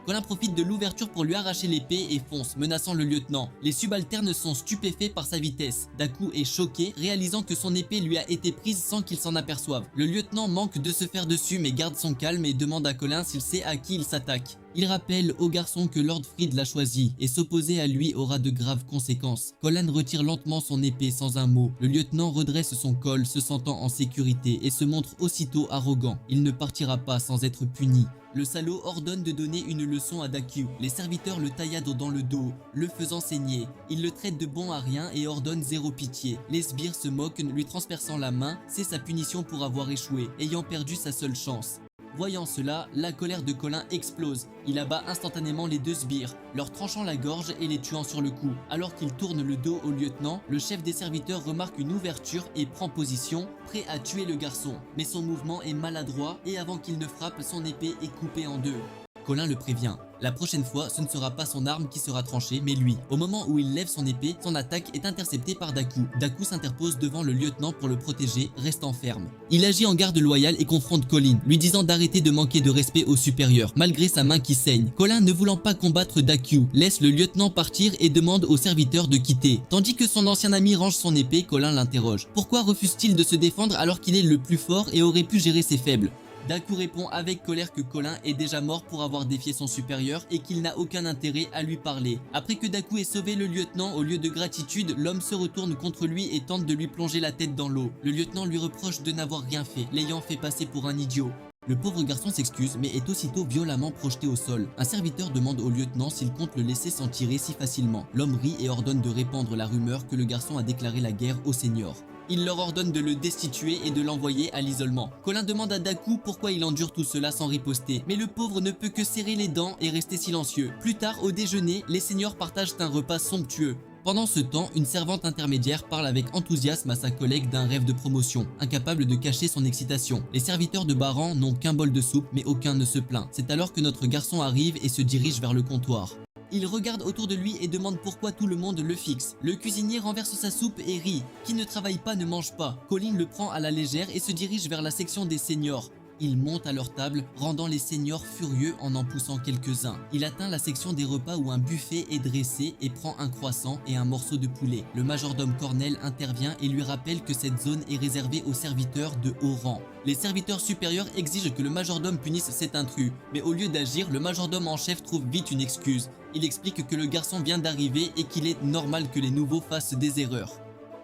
A: Colin profite de l'ouverture pour lui arracher l'épée et fonce, menaçant le lieutenant. Les subalternes sont stupéfaits par sa vitesse. Daku est choqué, réalisant que son épée lui a été prise sans qu'il s'en aperçoive. Le lieutenant manque de se faire dessus mais garde son calme et demande à Colin s'il sait à qui il s'attaque. Il rappelle au garçon que Lord Fried l'a choisi et s'opposer à lui aura de graves conséquences. Colin retire lentement son épée sans un mot. Le lieutenant redresse son col, se sentant en sécurité et se montre aussitôt arrogant. Il ne partira pas sans être puni. Le salaud ordonne de donner une leçon à Daku. Les serviteurs le tailladent dans le dos, le faisant saigner. Il le traite de bon à rien et ordonne zéro pitié. Les sbires se moquent, lui transperçant la main. C'est sa punition pour avoir échoué, ayant perdu sa seule chance. Voyant cela, la colère de Colin explose. Il abat instantanément les deux sbires, leur tranchant la gorge et les tuant sur le coup. Alors qu'il tourne le dos au lieutenant, le chef des serviteurs remarque une ouverture et prend position, prêt à tuer le garçon. Mais son mouvement est maladroit et avant qu'il ne frappe, son épée est coupée en deux. Colin le prévient. La prochaine fois, ce ne sera pas son arme qui sera tranchée, mais lui. Au moment où il lève son épée, son attaque est interceptée par Daku. Daku s'interpose devant le lieutenant pour le protéger, restant ferme. Il agit en garde loyal et confronte Colin, lui disant d'arrêter de manquer de respect au supérieur, malgré sa main qui saigne. Colin, ne voulant pas combattre Daku, laisse le lieutenant partir et demande au serviteur de quitter. Tandis que son ancien ami range son épée, Colin l'interroge. Pourquoi refuse-t-il de se défendre alors qu'il est le plus fort et aurait pu gérer ses faibles? Daku répond avec colère que Colin est déjà mort pour avoir défié son supérieur et qu'il n'a aucun intérêt à lui parler. Après que Daku ait sauvé le lieutenant, au lieu de gratitude, l'homme se retourne contre lui et tente de lui plonger la tête dans l'eau. Le lieutenant lui reproche de n'avoir rien fait, l'ayant fait passer pour un idiot. Le pauvre garçon s'excuse mais est aussitôt violemment projeté au sol. Un serviteur demande au lieutenant s'il compte le laisser s'en tirer si facilement. L'homme rit et ordonne de répandre la rumeur que le garçon a déclaré la guerre au seigneur. Il leur ordonne de le destituer et de l'envoyer à l'isolement. Colin demande à Daku pourquoi il endure tout cela sans riposter, mais le pauvre ne peut que serrer les dents et rester silencieux. Plus tard, au déjeuner, les seigneurs partagent un repas somptueux. Pendant ce temps, une servante intermédiaire parle avec enthousiasme à sa collègue d'un rêve de promotion, incapable de cacher son excitation. Les serviteurs de Baran n'ont qu'un bol de soupe, mais aucun ne se plaint. C'est alors que notre garçon arrive et se dirige vers le comptoir. Il regarde autour de lui et demande pourquoi tout le monde le fixe. Le cuisinier renverse sa soupe et rit. Qui ne travaille pas ne mange pas. Colin le prend à la légère et se dirige vers la section des seniors. Il monte à leur table, rendant les seniors furieux en poussant quelques-uns. Il atteint la section des repas où un buffet est dressé et prend un croissant et un morceau de poulet. Le majordome Cornell intervient et lui rappelle que cette zone est réservée aux serviteurs de haut rang. Les serviteurs supérieurs exigent que le majordome punisse cet intrus, mais au lieu d'agir, le majordome en chef trouve vite une excuse. Il explique que le garçon vient d'arriver et qu'il est normal que les nouveaux fassent des erreurs.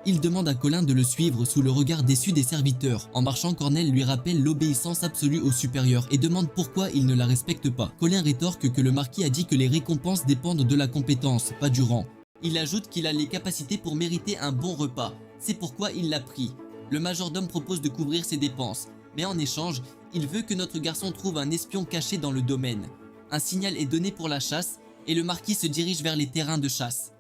A: Il demande à Colin de le suivre sous le regard déçu des serviteurs. En marchant, Cornell lui rappelle l'obéissance absolue au supérieur et demande pourquoi il ne la respecte pas. Colin rétorque que le marquis a dit que les récompenses dépendent de la compétence, pas du rang. Il ajoute qu'il a les capacités pour mériter un bon repas. C'est pourquoi il l'a pris. Le majordome propose de couvrir ses dépenses, mais en échange, il veut que notre garçon trouve un espion caché dans le domaine. Un signal est donné pour la chasse et le marquis se dirige vers les terrains de chasse.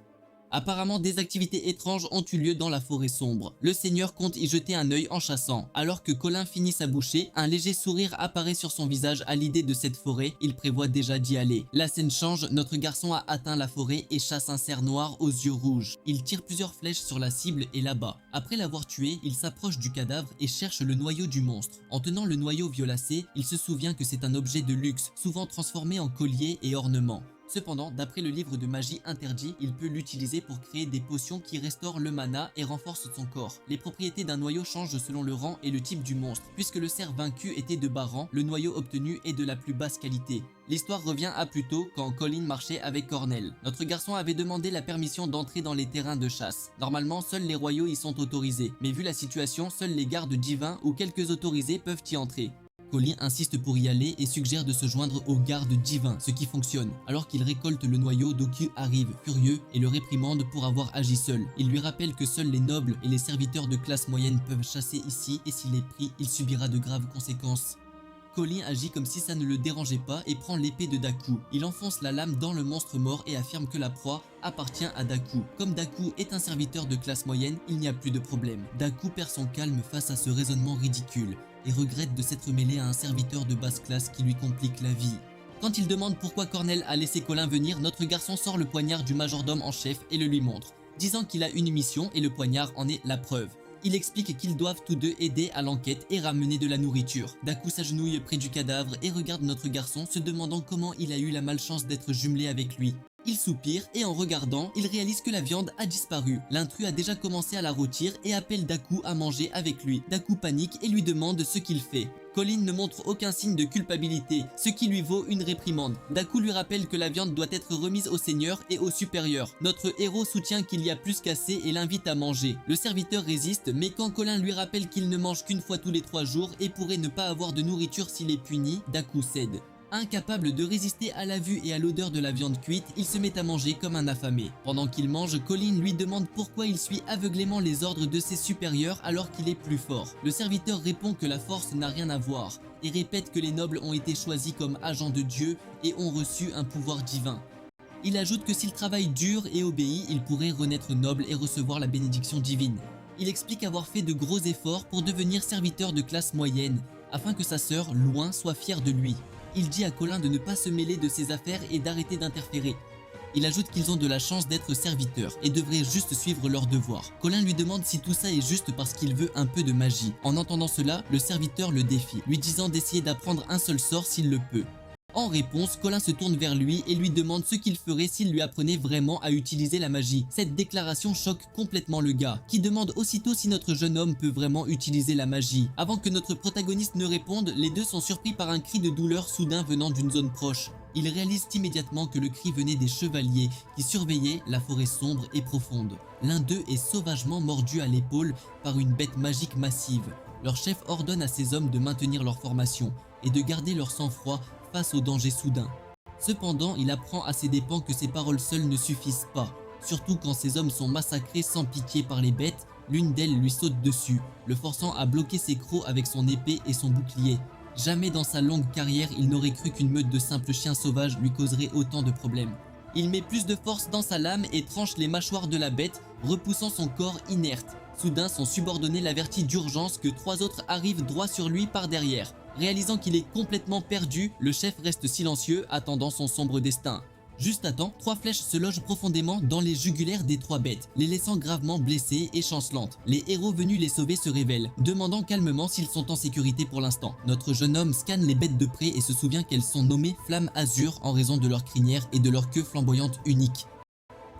A: Apparemment, des activités étranges ont eu lieu dans la forêt sombre. Le seigneur compte y jeter un œil en chassant. Alors que Colin finit sa bouchée, un léger sourire apparaît sur son visage à l'idée de cette forêt. Il prévoit déjà d'y aller. La scène change, notre garçon a atteint la forêt et chasse un cerf noir aux yeux rouges. Il tire plusieurs flèches sur la cible et l'abat. Après l'avoir tué, il s'approche du cadavre et cherche le noyau du monstre. En tenant le noyau violacé, il se souvient que c'est un objet de luxe, souvent transformé en collier et ornement. Cependant, d'après le livre de magie interdit, il peut l'utiliser pour créer des potions qui restaurent le mana et renforcent son corps. Les propriétés d'un noyau changent selon le rang et le type du monstre. Puisque le cerf vaincu était de bas rang, le noyau obtenu est de la plus basse qualité. L'histoire revient à plus tôt quand Colin marchait avec Cornell. Notre garçon avait demandé la permission d'entrer dans les terrains de chasse. Normalement, seuls les royaux y sont autorisés, mais vu la situation, seuls les gardes divins ou quelques autorisés peuvent y entrer. Colin insiste pour y aller et suggère de se joindre aux gardes divins, ce qui fonctionne. Alors qu'il récolte le noyau, Daku arrive, furieux, et le réprimande pour avoir agi seul. Il lui rappelle que seuls les nobles et les serviteurs de classe moyenne peuvent chasser ici et s'il est pris, il subira de graves conséquences. Colin agit comme si ça ne le dérangeait pas et prend l'épée de Daku. Il enfonce la lame dans le monstre mort et affirme que la proie appartient à Daku. Comme Daku est un serviteur de classe moyenne, il n'y a plus de problème. Daku perd son calme face à ce raisonnement ridicule et regrette de s'être mêlé à un serviteur de basse classe qui lui complique la vie. Quand il demande pourquoi Cornell a laissé Colin venir, notre garçon sort le poignard du majordome en chef et le lui montre, disant qu'il a une mission et le poignard en est la preuve. Il explique qu'ils doivent tous deux aider à l'enquête et ramener de la nourriture. Daku s'agenouille près du cadavre et regarde notre garçon, se demandant comment il a eu la malchance d'être jumelé avec lui. Il soupire et en regardant, il réalise que la viande a disparu. L'intrus a déjà commencé à la rôtir et appelle Daku à manger avec lui. Daku panique et lui demande ce qu'il fait. Colin ne montre aucun signe de culpabilité, ce qui lui vaut une réprimande. Daku lui rappelle que la viande doit être remise au seigneur et au supérieur. Notre héros soutient qu'il y a plus qu'assez et l'invite à manger. Le serviteur résiste, mais quand Colin lui rappelle qu'il ne mange qu'une fois tous les 3 jours et pourrait ne pas avoir de nourriture s'il est puni, Daku cède. Incapable de résister à la vue et à l'odeur de la viande cuite, il se met à manger comme un affamé. Pendant qu'il mange, Colin lui demande pourquoi il suit aveuglément les ordres de ses supérieurs alors qu'il est plus fort. Le serviteur répond que la force n'a rien à voir et répète que les nobles ont été choisis comme agents de Dieu et ont reçu un pouvoir divin. Il ajoute que s'il travaille dur et obéit, il pourrait renaître noble et recevoir la bénédiction divine. Il explique avoir fait de gros efforts pour devenir serviteur de classe moyenne, afin que sa sœur, Loin, soit fière de lui. Il dit à Colin de ne pas se mêler de ses affaires et d'arrêter d'interférer. Il ajoute qu'ils ont de la chance d'être serviteurs et devraient juste suivre leurs devoirs. Colin lui demande si tout ça est juste parce qu'il veut un peu de magie. En entendant cela, le serviteur le défie, lui disant d'essayer d'apprendre un seul sort s'il le peut. En réponse, Colin se tourne vers lui et lui demande ce qu'il ferait s'il lui apprenait vraiment à utiliser la magie. Cette déclaration choque complètement le gars, qui demande aussitôt si notre jeune homme peut vraiment utiliser la magie. Avant que notre protagoniste ne réponde, les deux sont surpris par un cri de douleur soudain venant d'une zone proche. Ils réalisent immédiatement que le cri venait des chevaliers qui surveillaient la forêt sombre et profonde. L'un d'eux est sauvagement mordu à l'épaule par une bête magique massive. Leur chef ordonne à ses hommes de maintenir leur formation et de garder leur sang-froid face au danger soudain. Cependant, il apprend à ses dépens que ses paroles seules ne suffisent pas. Surtout quand ces hommes sont massacrés sans pitié par les bêtes, l'une d'elles lui saute dessus, le forçant à bloquer ses crocs avec son épée et son bouclier. Jamais dans sa longue carrière, il n'aurait cru qu'une meute de simples chiens sauvages lui causerait autant de problèmes. Il met plus de force dans sa lame et tranche les mâchoires de la bête, repoussant son corps inerte. Soudain, son subordonné l'avertit d'urgence que 3 autres arrivent droit sur lui par derrière. Réalisant qu'il est complètement perdu, le chef reste silencieux, attendant son sombre destin. Juste à temps, 3 flèches se logent profondément dans les jugulaires des 3 bêtes, les laissant gravement blessées et chancelantes. Les héros venus les sauver se révèlent, demandant calmement s'ils sont en sécurité pour l'instant. Notre jeune homme scanne les bêtes de près et se souvient qu'elles sont nommées Flamme Azur en raison de leur crinière et de leur queue flamboyante unique.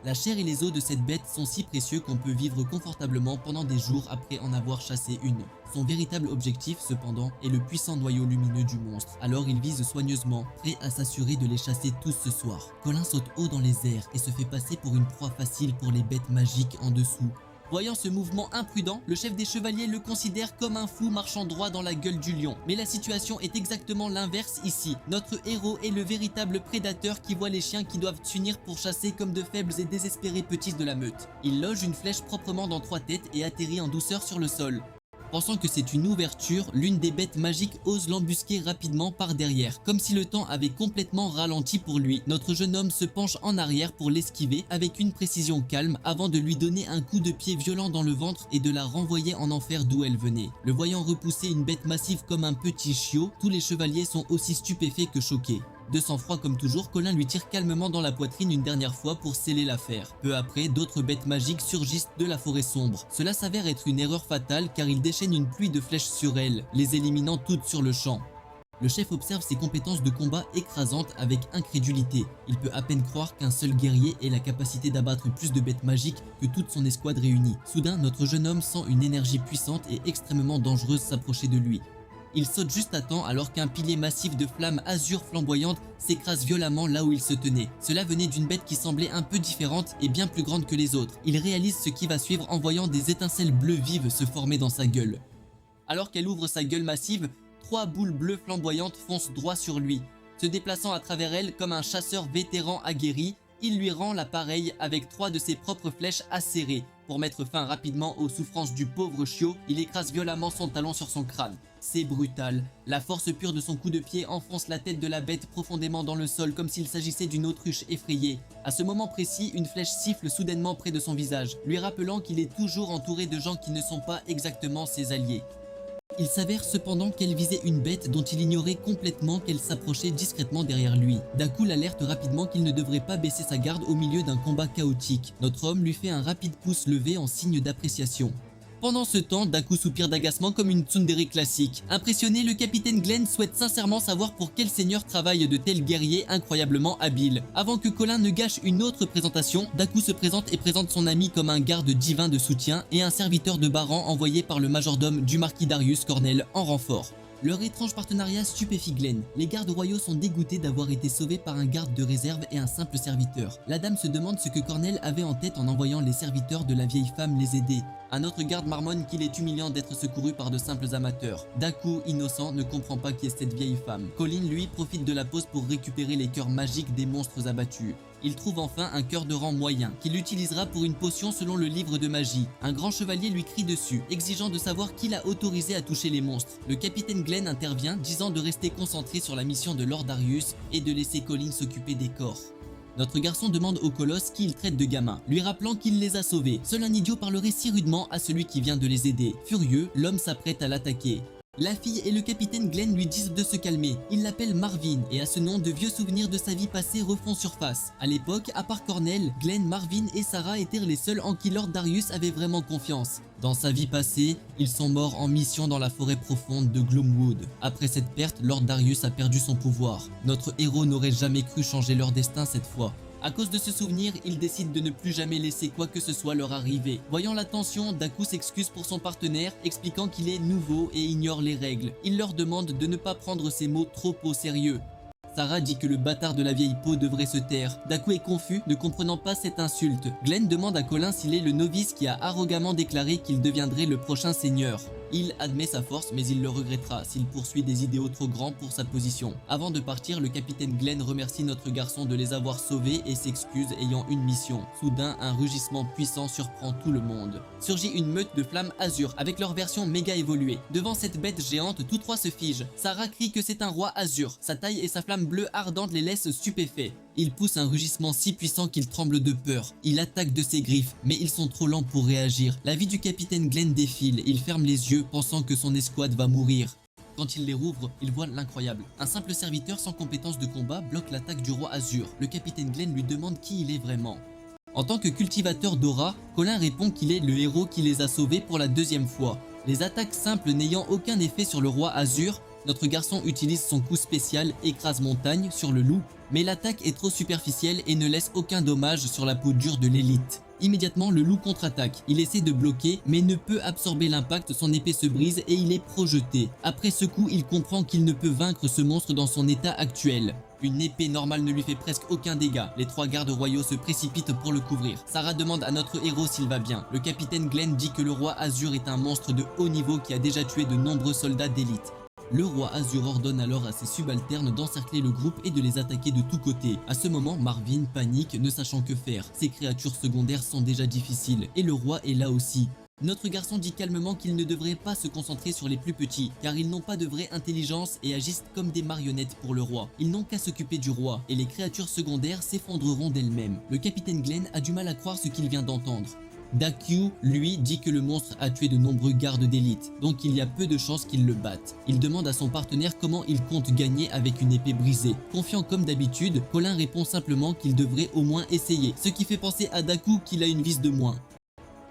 A: La chair et les os de cette bête sont si précieux qu'on peut vivre confortablement pendant des jours après en avoir chassé une. Son véritable objectif, cependant, est le puissant noyau lumineux du monstre. Alors il vise soigneusement, prêt à s'assurer de les chasser tous ce soir. Colin saute haut dans les airs et se fait passer pour une proie facile pour les bêtes magiques en dessous. Voyant ce mouvement imprudent, le chef des chevaliers le considère comme un fou marchant droit dans la gueule du lion. Mais la situation est exactement l'inverse ici. Notre héros est le véritable prédateur qui voit les chiens qui doivent s'unir pour chasser comme de faibles et désespérés petits de la meute. Il loge une flèche proprement dans 3 têtes et atterrit en douceur sur le sol. Pensant que c'est une ouverture, l'une des bêtes magiques ose l'embusquer rapidement par derrière, comme si le temps avait complètement ralenti pour lui. Notre jeune homme se penche en arrière pour l'esquiver avec une précision calme avant de lui donner un coup de pied violent dans le ventre et de la renvoyer en enfer d'où elle venait. Le voyant repousser une bête massive comme un petit chiot, tous les chevaliers sont aussi stupéfaits que choqués. De sang-froid comme toujours, Colin lui tire calmement dans la poitrine une dernière fois pour sceller l'affaire. Peu après, d'autres bêtes magiques surgissent de la forêt sombre. Cela s'avère être une erreur fatale car il déchaîne une pluie de flèches sur elles, les éliminant toutes sur le champ. Le chef observe ses compétences de combat écrasantes avec incrédulité. Il peut à peine croire qu'un seul guerrier ait la capacité d'abattre plus de bêtes magiques que toute son escouade réunie. Soudain, notre jeune homme sent une énergie puissante et extrêmement dangereuse s'approcher de lui. Il saute juste à temps alors qu'un pilier massif de flammes azur flamboyantes s'écrase violemment là où il se tenait. Cela venait d'une bête qui semblait un peu différente et bien plus grande que les autres. Il réalise ce qui va suivre en voyant des étincelles bleues vives se former dans sa gueule. Alors qu'elle ouvre sa gueule massive, 3 boules bleues flamboyantes foncent droit sur lui. Se déplaçant à travers elle comme un chasseur vétéran aguerri, il lui rend l'appareil avec 3 de ses propres flèches acérées. Pour mettre fin rapidement aux souffrances du pauvre chiot, il écrase violemment son talon sur son crâne. C'est brutal. La force pure de son coup de pied enfonce la tête de la bête profondément dans le sol comme s'il s'agissait d'une autruche effrayée. À ce moment précis, une flèche siffle soudainement près de son visage, lui rappelant qu'il est toujours entouré de gens qui ne sont pas exactement ses alliés. Il s'avère cependant qu'elle visait une bête dont il ignorait complètement qu'elle s'approchait discrètement derrière lui. Daku l'alerte rapidement qu'il ne devrait pas baisser sa garde au milieu d'un combat chaotique. Notre homme lui fait un rapide pouce levé en signe d'appréciation. Pendant ce temps, Daku soupire d'agacement comme une tsundere classique. Impressionné, le capitaine Glenn souhaite sincèrement savoir pour quel seigneur travaillent de tels guerriers incroyablement habiles. Avant que Colin ne gâche une autre présentation, Daku se présente et présente son ami comme un garde divin de soutien et un serviteur de Baran envoyé par le majordome du marquis Darius Cornell en renfort. Leur étrange partenariat stupéfie Glenn. Les gardes royaux sont dégoûtés d'avoir été sauvés par un garde de réserve et un simple serviteur. La dame se demande ce que Cornell avait en tête en envoyant les serviteurs de la vieille femme les aider. Un autre garde marmonne qu'il est humiliant d'être secouru par de simples amateurs. Daku, innocent, ne comprend pas qui est cette vieille femme. Colin, lui, profite de la pause pour récupérer les cœurs magiques des monstres abattus. Il trouve enfin un cœur de rang moyen, qu'il utilisera pour une potion selon le livre de magie. Un grand chevalier lui crie dessus, exigeant de savoir qui l'a autorisé à toucher les monstres. Le capitaine Glenn intervient, disant de rester concentré sur la mission de Lord Darius et de laisser Colin s'occuper des corps. Notre garçon demande au colosse qui il traite de gamin, lui rappelant qu'il les a sauvés. Seul un idiot parlerait si rudement à celui qui vient de les aider. Furieux, l'homme s'apprête à l'attaquer. La fille et le capitaine Glenn lui disent de se calmer. Il l'appelle Marvin et à ce nom, de vieux souvenirs de sa vie passée refont surface. À l'époque, à part Cornell, Glenn, Marvin et Sarah étaient les seuls en qui Lord Darius avait vraiment confiance. Dans sa vie passée, ils sont morts en mission dans la forêt profonde de Gloomwood. Après cette perte, Lord Darius a perdu son pouvoir. Notre héros n'aurait jamais cru changer leur destin cette fois. À cause de ce souvenir, ils décident de ne plus jamais laisser quoi que ce soit leur arriver. Voyant la tension, Daku s'excuse pour son partenaire, expliquant qu'il est nouveau et ignore les règles. Il leur demande de ne pas prendre ses mots trop au sérieux. Sarah dit que le bâtard de la vieille peau devrait se taire. Daku est confus, ne comprenant pas cette insulte. Glenn demande à Colin s'il est le novice qui a arrogamment déclaré qu'il deviendrait le prochain seigneur. Il admet sa force, mais il le regrettera s'il poursuit des idéaux trop grands pour sa position. Avant de partir, le capitaine Glenn remercie notre garçon de les avoir sauvés et s'excuse ayant une mission. Soudain, un rugissement puissant surprend tout le monde. Surgit une meute de flammes azur avec leur version méga évoluée. Devant cette bête géante, tous trois se figent. Sarah crie que c'est un roi azur. Sa taille et sa flamme bleue ardente les laissent stupéfaits. Il pousse un rugissement si puissant qu'il tremble de peur. Il attaque de ses griffes, mais ils sont trop lents pour réagir. La vie du capitaine Glenn défile. Il ferme les yeux, pensant que son escouade va mourir. Quand il les rouvre, il voit l'incroyable. Un simple serviteur sans compétence de combat bloque l'attaque du roi Azur. Le capitaine Glenn lui demande qui il est vraiment. En tant que cultivateur d'aura, Colin répond qu'il est le héros qui les a sauvés pour la deuxième fois. Les attaques simples n'ayant aucun effet sur le roi Azur, notre garçon utilise son coup spécial écrase montagne sur le loup, mais l'attaque est trop superficielle et ne laisse aucun dommage sur la peau dure de l'élite. Immédiatement, le loup contre-attaque. Il essaie de bloquer, mais ne peut absorber l'impact, son épée se brise et il est projeté. Après ce coup, il comprend qu'il ne peut vaincre ce monstre dans son état actuel. Une épée normale ne lui fait presque aucun dégât. Les trois gardes royaux se précipitent pour le couvrir. Sarah demande à notre héros s'il va bien. Le capitaine Glenn dit que le roi Azur est un monstre de haut niveau qui a déjà tué de nombreux soldats d'élite. Le roi Azur ordonne alors à ses subalternes d'encercler le groupe et de les attaquer de tous côtés. À ce moment, Marvin panique, ne sachant que faire. Ces créatures secondaires sont déjà difficiles, et le roi est là aussi. Notre garçon dit calmement qu'il ne devrait pas se concentrer sur les plus petits, car ils n'ont pas de vraie intelligence et agissent comme des marionnettes pour le roi. Ils n'ont qu'à s'occuper du roi, et les créatures secondaires s'effondreront d'elles-mêmes. Le capitaine Glenn a du mal à croire ce qu'il vient d'entendre. Daku, lui, dit que le monstre a tué de nombreux gardes d'élite, donc il y a peu de chances qu'il le batte. Il demande à son partenaire comment il compte gagner avec une épée brisée. Confiant comme d'habitude, Colin répond simplement qu'il devrait au moins essayer, ce qui fait penser à Daku qu'il a une vis de moins.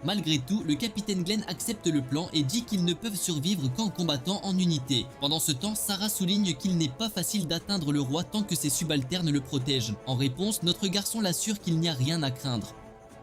A: Malgré tout, le capitaine Glenn accepte le plan et dit qu'ils ne peuvent survivre qu'en combattant en unité. Pendant ce temps, Sarah souligne qu'il n'est pas facile d'atteindre le roi tant que ses subalternes le protègent. En réponse, notre garçon l'assure qu'il n'y a rien à craindre.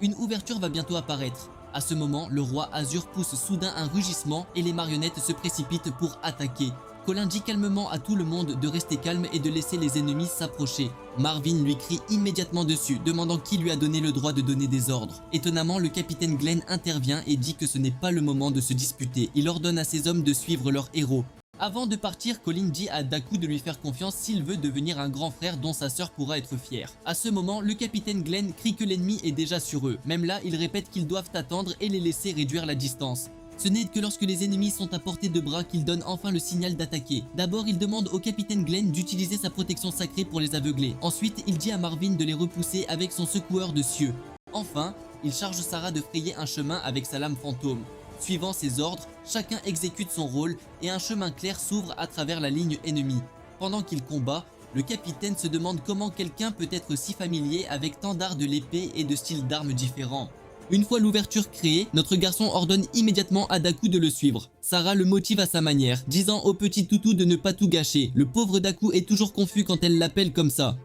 A: Une ouverture va bientôt apparaître. À ce moment, le roi Azur pousse soudain un rugissement et les marionnettes se précipitent pour attaquer. Colin dit calmement à tout le monde de rester calme et de laisser les ennemis s'approcher. Marvin lui crie immédiatement dessus, demandant qui lui a donné le droit de donner des ordres. Étonnamment, le capitaine Glenn intervient et dit que ce n'est pas le moment de se disputer. Il ordonne à ses hommes de suivre leur héros. Avant de partir, Colin dit à Daku de lui faire confiance s'il veut devenir un grand frère dont sa sœur pourra être fière. À ce moment, le capitaine Glenn crie que l'ennemi est déjà sur eux. Même là, il répète qu'ils doivent attendre et les laisser réduire la distance. Ce n'est que lorsque les ennemis sont à portée de bras qu'il donne enfin le signal d'attaquer. D'abord, il demande au capitaine Glenn d'utiliser sa protection sacrée pour les aveugler. Ensuite, il dit à Marvin de les repousser avec son secoueur de cieux. Enfin, il charge Sarah de frayer un chemin avec sa lame fantôme. Suivant ses ordres, chacun exécute son rôle et un chemin clair s'ouvre à travers la ligne ennemie. Pendant qu'il combat, le capitaine se demande comment quelqu'un peut être si familier avec tant d'arts de l'épée et de styles d'armes différents. Une fois l'ouverture créée, notre garçon ordonne immédiatement à Daku de le suivre. Sarah le motive à sa manière, disant au petit toutou de ne pas tout gâcher. Le pauvre Daku est toujours confus quand elle l'appelle comme ça.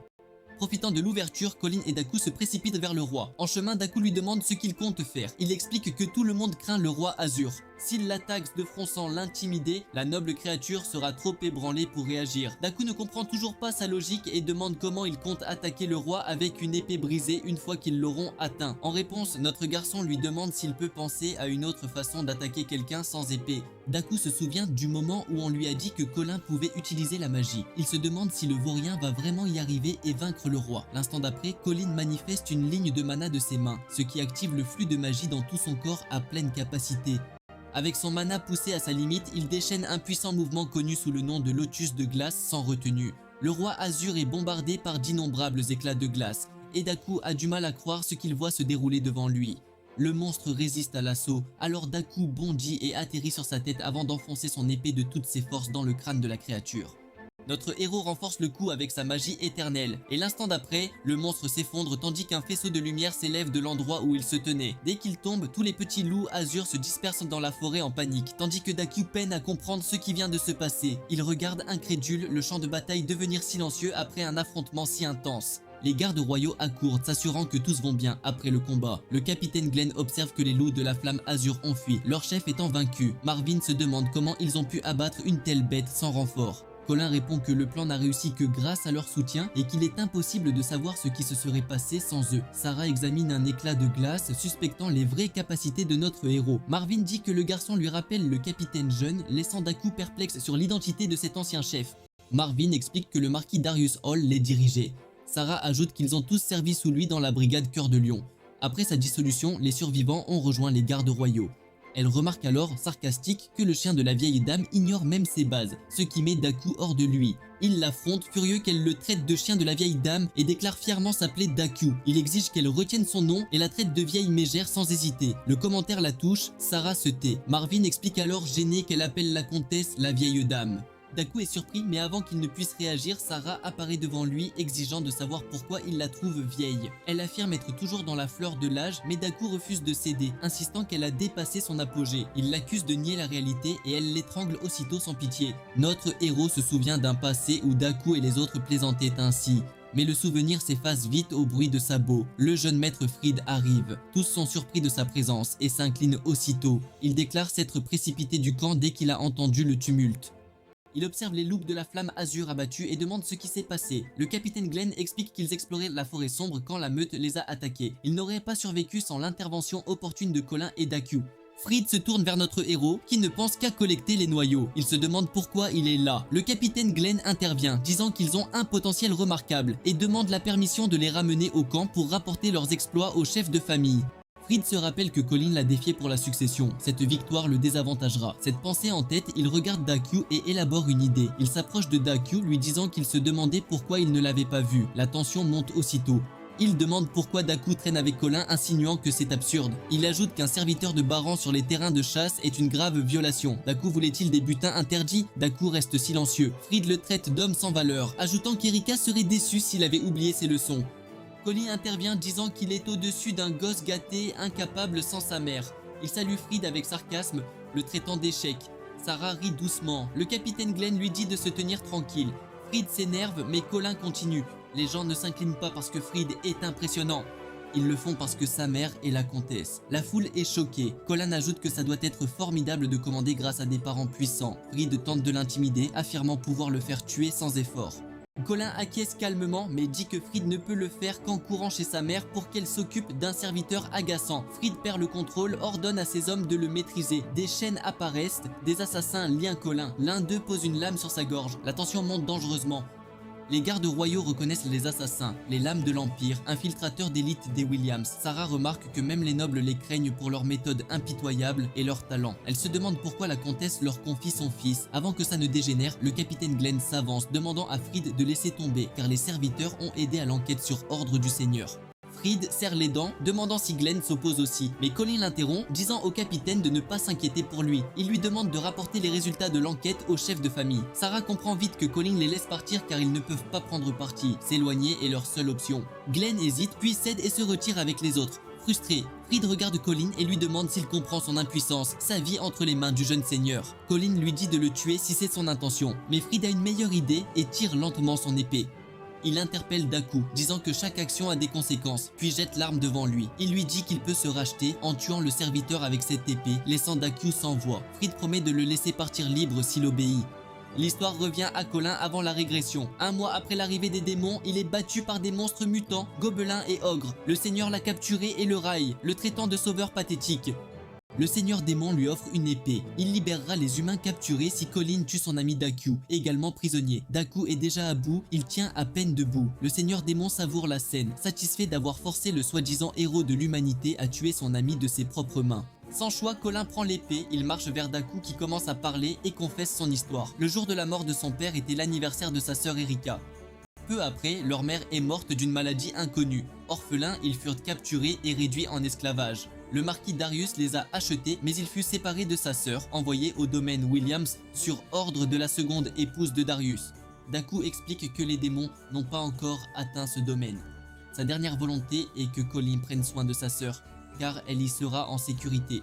A: Profitant de l'ouverture, Colin et Daku se précipitent vers le roi. En chemin, Daku lui demande ce qu'il compte faire. Il explique que tout le monde craint le roi Azur. S'il l'attaque de front sans l'intimider, la noble créature sera trop ébranlée pour réagir. Daku ne comprend toujours pas sa logique et demande comment il compte attaquer le roi avec une épée brisée une fois qu'ils l'auront atteint. En réponse, notre garçon lui demande s'il peut penser à une autre façon d'attaquer quelqu'un sans épée. Daku se souvient du moment où on lui a dit que Colin pouvait utiliser la magie. Il se demande si le vaurien va vraiment y arriver et vaincre le roi. L'instant d'après, Colin manifeste une ligne de mana de ses mains, ce qui active le flux de magie dans tout son corps à pleine capacité. Avec son mana poussé à sa limite, il déchaîne un puissant mouvement connu sous le nom de lotus de glace sans retenue. Le roi Azur est bombardé par d'innombrables éclats de glace, et Daku a du mal à croire ce qu'il voit se dérouler devant lui. Le monstre résiste à l'assaut, alors Daku bondit et atterrit sur sa tête avant d'enfoncer son épée de toutes ses forces dans le crâne de la créature. Notre héros renforce le coup avec sa magie éternelle, et l'instant d'après, le monstre s'effondre tandis qu'un faisceau de lumière s'élève de l'endroit où il se tenait. Dès qu'il tombe, tous les petits loups azur se dispersent dans la forêt en panique, tandis que Daku peine à comprendre ce qui vient de se passer. Il regarde incrédule le champ de bataille devenir silencieux après un affrontement si intense. Les gardes royaux accourent, s'assurant que tous vont bien après le combat. Le capitaine Glenn observe que les loups de la flamme azur ont fui, leur chef étant vaincu. Marvin se demande comment ils ont pu abattre une telle bête sans renfort. Colin répond que le plan n'a réussi que grâce à leur soutien et qu'il est impossible de savoir ce qui se serait passé sans eux. Sarah examine un éclat de glace, suspectant les vraies capacités de notre héros. Marvin dit que le garçon lui rappelle le capitaine jeune, laissant Daku perplexe sur l'identité de cet ancien chef. Marvin explique que le marquis Darius Hall les dirigeait. Sarah ajoute qu'ils ont tous servi sous lui dans la brigade Cœur de Lion. Après sa dissolution, les survivants ont rejoint les gardes royaux. Elle remarque alors, sarcastique, que le chien de la vieille dame ignore même ses bases, ce qui met Daku hors de lui. Il l'affronte, furieux qu'elle le traite de chien de la vieille dame et déclare fièrement s'appeler Daku. Il exige qu'elle retienne son nom et la traite de vieille mégère sans hésiter. Le commentaire la touche, Sarah se tait. Marvin explique alors gêné qu'elle appelle la comtesse la vieille dame. Daku est surpris, mais avant qu'il ne puisse réagir, Sarah apparaît devant lui, exigeant de savoir pourquoi il la trouve vieille. Elle affirme être toujours dans la fleur de l'âge, mais Daku refuse de céder, insistant qu'elle a dépassé son apogée. Il l'accuse de nier la réalité et elle l'étrangle aussitôt sans pitié. Notre héros se souvient d'un passé où Daku et les autres plaisantaient ainsi. Mais le souvenir s'efface vite au bruit de sabots. Le jeune maître Fried arrive. Tous sont surpris de sa présence et s'inclinent aussitôt. Il déclare s'être précipité du camp dès qu'il a entendu le tumulte. Il observe les loups de la flamme azur abattus et demande ce qui s'est passé. Le capitaine Glenn explique qu'ils exploraient la forêt sombre quand la meute les a attaqués. Ils n'auraient pas survécu sans l'intervention opportune de Colin et Daku. Fried se tourne vers notre héros qui ne pense qu'à collecter les noyaux. Il se demande pourquoi il est là. Le capitaine Glenn intervient, disant qu'ils ont un potentiel remarquable et demande la permission de les ramener au camp pour rapporter leurs exploits au chef de famille. Fried se rappelle que Colin l'a défié pour la succession. Cette victoire le désavantagera. Cette pensée en tête, il regarde Daku et élabore une idée. Il s'approche de Daku lui disant qu'il se demandait pourquoi il ne l'avait pas vu. La tension monte aussitôt. Il demande pourquoi Daku traîne avec Colin, insinuant que c'est absurde. Il ajoute qu'un serviteur de Baran sur les terrains de chasse est une grave violation. Daku voulait-il des butins interdits? Daku reste silencieux. Fried le traite d'homme sans valeur, ajoutant qu'Erika serait déçue s'il avait oublié ses leçons. Colin intervient disant qu'il est au-dessus d'un gosse gâté, incapable sans sa mère. Il salue Fried avec sarcasme, le traitant d'échec. Sarah rit doucement. Le capitaine Glenn lui dit de se tenir tranquille. Fried s'énerve, mais Colin continue. Les gens ne s'inclinent pas parce que Fried est impressionnant. Ils le font parce que sa mère est la comtesse. La foule est choquée. Colin ajoute que ça doit être formidable de commander grâce à des parents puissants. Fried tente de l'intimider, affirmant pouvoir le faire tuer sans effort. Colin acquiesce calmement, mais dit que Fried ne peut le faire qu'en courant chez sa mère pour qu'elle s'occupe d'un serviteur agaçant. Fried perd le contrôle, ordonne à ses hommes de le maîtriser. Des chaînes apparaissent, des assassins lient Colin. L'un d'eux pose une lame sur sa gorge. La tension monte dangereusement. Les gardes royaux reconnaissent les assassins, les lames de l'Empire, infiltrateurs d'élite des Williams. Sarah remarque que même les nobles les craignent pour leur méthode impitoyable et leur talent. Elle se demande pourquoi la comtesse leur confie son fils. Avant que ça ne dégénère, le capitaine Glenn s'avance, demandant à Fried de laisser tomber, car les serviteurs ont aidé à l'enquête sur ordre du seigneur. Fried serre les dents, demandant si Glenn s'oppose aussi, mais Colin l'interrompt, disant au capitaine de ne pas s'inquiéter pour lui. Il lui demande de rapporter les résultats de l'enquête au chef de famille. Sarah comprend vite que Colin les laisse partir car ils ne peuvent pas prendre parti. S'éloigner est leur seule option. Glenn hésite, puis cède et se retire avec les autres. Frustré, Fried regarde Colin et lui demande s'il comprend son impuissance, sa vie entre les mains du jeune seigneur. Colin lui dit de le tuer si c'est son intention, mais Fried a une meilleure idée et tire lentement son épée. Il interpelle Daku, disant que chaque action a des conséquences, puis jette l'arme devant lui. Il lui dit qu'il peut se racheter en tuant le serviteur avec cette épée, laissant Daku sans voix. Fridd promet de le laisser partir libre s'il obéit. L'histoire revient à Colin avant la régression. Un mois après l'arrivée des démons, il est battu par des monstres mutants, gobelins et ogres. Le Seigneur l'a capturé et le raille, le traitant de sauveur pathétique. Le Seigneur démon lui offre une épée. Il libérera les humains capturés si Colin tue son ami Daku, également prisonnier. Daku est déjà à bout, il tient à peine debout. Le Seigneur démon savoure la scène, satisfait d'avoir forcé le soi-disant héros de l'humanité à tuer son ami de ses propres mains. Sans choix, Colin prend l'épée, il marche vers Daku qui commence à parler et confesse son histoire. Le jour de la mort de son père était l'anniversaire de sa sœur Erika. Peu après, leur mère est morte d'une maladie inconnue. Orphelins, ils furent capturés et réduits en esclavage. Le marquis Darius les a achetés, mais il fut séparé de sa sœur, envoyé au domaine Williams sur ordre de la seconde épouse de Darius. Daku explique que les démons n'ont pas encore atteint ce domaine. Sa dernière volonté est que Colin prenne soin de sa sœur, car elle y sera en sécurité.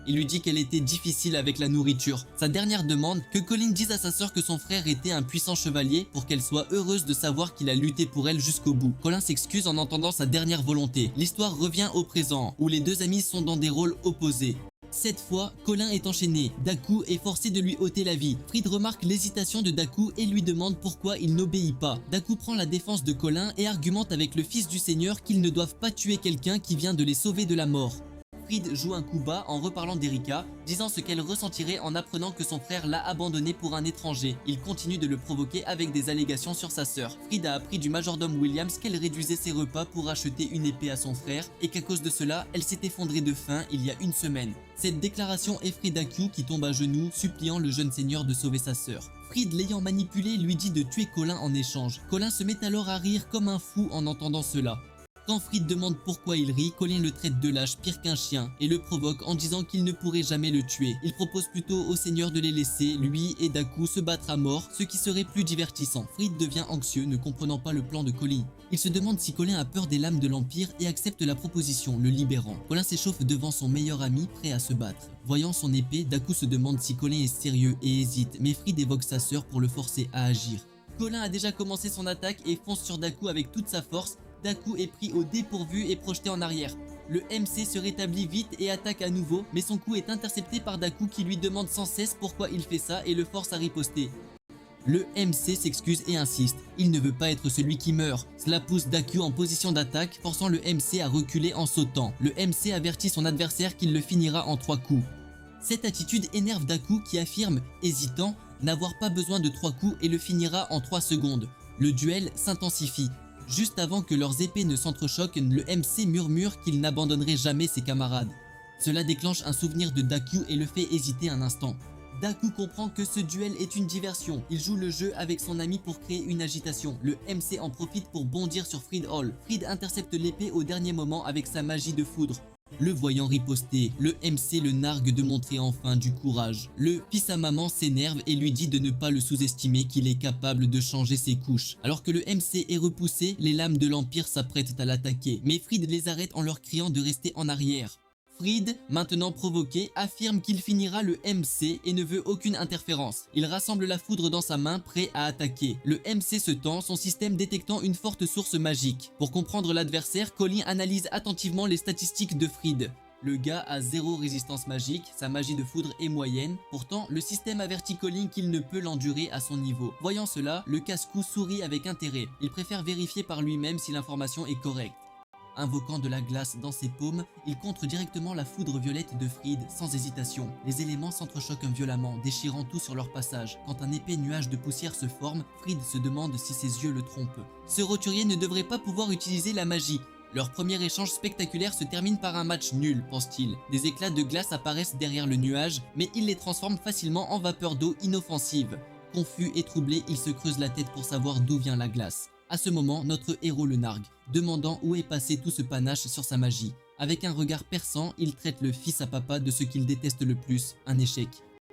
A: Il lui dit qu'elle était difficile avec la nourriture. Sa dernière demande, que Colin dise à sa sœur que son frère était un puissant chevalier pour qu'elle soit heureuse de savoir qu'il a lutté pour elle jusqu'au bout. Colin s'excuse en entendant sa dernière volonté. L'histoire revient au présent, où les deux amis sont dans des rôles opposés. Cette fois, Colin est enchaîné. Daku est forcé de lui ôter la vie. Fridd remarque l'hésitation de Daku et lui demande pourquoi il n'obéit pas. Daku prend la défense de Colin et argumente avec le fils du Seigneur qu'ils ne doivent pas tuer quelqu'un qui vient de les sauver de la mort. Fridd joue un coup bas en reparlant d'Erika, disant ce qu'elle ressentirait en apprenant que son frère l'a abandonné pour un étranger. Il continue de le provoquer avec des allégations sur sa sœur. Fridd a appris du majordome Williams qu'elle réduisait ses repas pour acheter une épée à son frère et qu'à cause de cela, elle s'est effondrée de faim il y a une semaine. Cette déclaration effraie Daku qui tombe à genoux, suppliant le jeune seigneur de sauver sa sœur. Fridd, l'ayant manipulé, lui dit de tuer Colin en échange. Colin se met alors à rire comme un fou en entendant cela. Quand Fridd demande pourquoi il rit, Colin le traite de lâche pire qu'un chien et le provoque en disant qu'il ne pourrait jamais le tuer. Il propose plutôt au seigneur de les laisser, lui et Daku, se battre à mort, ce qui serait plus divertissant. Fridd devient anxieux, ne comprenant pas le plan de Colin. Il se demande si Colin a peur des lames de l'Empire et accepte la proposition, le libérant. Colin s'échauffe devant son meilleur ami, prêt à se battre. Voyant son épée, Daku se demande si Colin est sérieux et hésite, mais Fridd évoque sa sœur pour le forcer à agir. Colin a déjà commencé son attaque et fonce sur Daku avec toute sa force. Daku est pris au dépourvu et projeté en arrière. Le MC se rétablit vite et attaque à nouveau, mais son coup est intercepté par Daku qui lui demande sans cesse pourquoi il fait ça et le force à riposter. Le MC s'excuse et insiste, il ne veut pas être celui qui meurt. Cela pousse Daku en position d'attaque, forçant le MC à reculer en sautant. Le MC avertit son adversaire qu'il le finira en 3 coups. Cette attitude énerve Daku qui affirme, hésitant, n'avoir pas besoin de 3 coups et le finira en 3 secondes. Le duel s'intensifie. Juste avant que leurs épées ne s'entrechoquent, le MC murmure qu'il n'abandonnerait jamais ses camarades. Cela déclenche un souvenir de Daku et le fait hésiter un instant. Daku comprend que ce duel est une diversion. Il joue le jeu avec son ami pour créer une agitation. Le MC en profite pour bondir sur Fridd Hall. Fridd intercepte l'épée au dernier moment avec sa magie de foudre. Le voyant riposter, le MC le nargue de montrer enfin du courage. Le fils à maman s'énerve et lui dit de ne pas le sous-estimer, qu'il est capable de changer ses couches. Alors que le MC est repoussé, les lames de l'Empire s'apprêtent à l'attaquer. Mais Fridd les arrête en leur criant de rester en arrière. Fridd, maintenant provoqué, affirme qu'il finira le MC et ne veut aucune interférence. Il rassemble la foudre dans sa main, prêt à attaquer. Le MC se tend, son système détectant une forte source magique. Pour comprendre l'adversaire, Colin analyse attentivement les statistiques de Fridd. Le gars a 0 résistance magique, sa magie de foudre est moyenne. Pourtant, le système avertit Colin qu'il ne peut l'endurer à son niveau. Voyant cela, le casse-cou sourit avec intérêt. Il préfère vérifier par lui-même si l'information est correcte. Invoquant de la glace dans ses paumes, il contre directement la foudre violette de Fridd sans hésitation. Les éléments s'entrechoquent violemment, déchirant tout sur leur passage. Quand un épais nuage de poussière se forme, Fridd se demande si ses yeux le trompent. Ce roturier ne devrait pas pouvoir utiliser la magie. Leur premier échange spectaculaire se termine par un match nul, pense-t-il. Des éclats de glace apparaissent derrière le nuage, mais il les transforme facilement en vapeur d'eau inoffensive. Confus et troublé, il se creuse la tête pour savoir d'où vient la glace. À ce moment, notre héros le nargue, demandant où est passé tout ce panache sur sa magie. Avec un regard perçant, il traite le fils à papa de ce qu'il déteste le plus, un échec.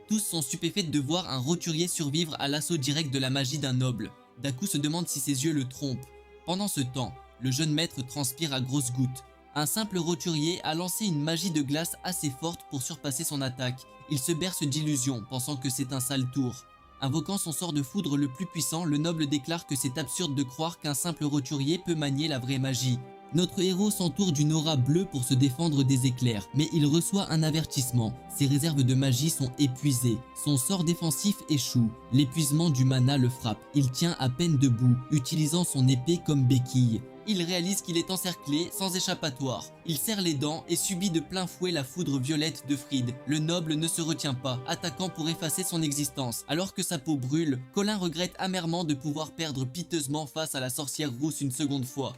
A: Tous sont stupéfaits de voir un roturier survivre à l'assaut direct de la magie d'un noble. Daku se demande si ses yeux le trompent. Pendant ce temps, le jeune maître transpire à grosses gouttes. Un simple roturier a lancé une magie de glace assez forte pour surpasser son attaque. Il se berce d'illusions, pensant que c'est un sale tour. Invoquant son sort de foudre le plus puissant, le noble déclare que c'est absurde de croire qu'un simple roturier peut manier la vraie magie. Notre héros s'entoure d'une aura bleue pour se défendre des éclairs, mais il reçoit un avertissement. Ses réserves de magie sont épuisées. Son sort défensif échoue. L'épuisement du mana le frappe. Il tient à peine debout, utilisant son épée comme béquille. Il réalise qu'il est encerclé, sans échappatoire. Il serre les dents et subit de plein fouet la foudre violette de Fried. Le noble ne se retient pas, attaquant pour effacer son existence. Alors que sa peau brûle, Colin regrette amèrement de pouvoir perdre piteusement face à la sorcière rousse une seconde fois.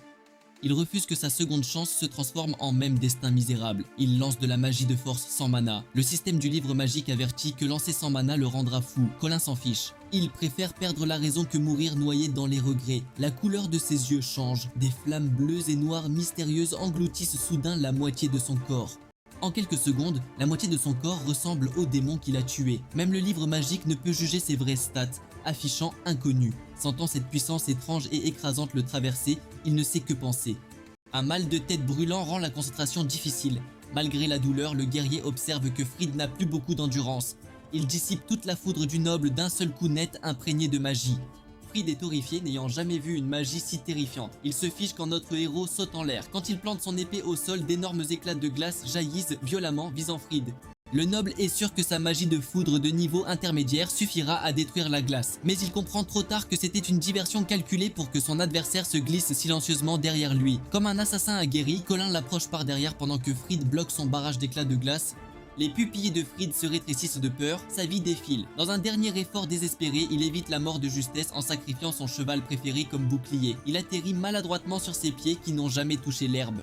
A: Il refuse que sa seconde chance se transforme en même destin misérable. Il lance de la magie de force sans mana. Le système du livre magique avertit que lancer sans mana le rendra fou. Colin s'en fiche. Il préfère perdre la raison que mourir noyé dans les regrets. La couleur de ses yeux change. Des flammes bleues et noires mystérieuses engloutissent soudain la moitié de son corps. En quelques secondes, la moitié de son corps ressemble au démon qui l'a tué. Même le livre magique ne peut juger ses vraies stats, affichant inconnu. Sentant cette puissance étrange et écrasante le traverser, il ne sait que penser. Un mal de tête brûlant rend la concentration difficile. Malgré la douleur, le guerrier observe que Fried n'a plus beaucoup d'endurance. Il dissipe toute la foudre du noble d'un seul coup net imprégné de magie. Fried est horrifié, n'ayant jamais vu une magie si terrifiante. Il se fiche quand notre héros saute en l'air. Quand il plante son épée au sol, d'énormes éclats de glace jaillissent violemment visant Fried. Le noble est sûr que sa magie de foudre de niveau intermédiaire suffira à détruire la glace. Mais il comprend trop tard que c'était une diversion calculée pour que son adversaire se glisse silencieusement derrière lui. Comme un assassin aguerri, Colin l'approche par derrière pendant que Fried bloque son barrage d'éclats de glace. Les pupilles de Fried se rétrécissent de peur, sa vie défile. Dans un dernier effort désespéré, il évite la mort de justesse en sacrifiant son cheval préféré comme bouclier. Il atterrit maladroitement sur ses pieds qui n'ont jamais touché l'herbe.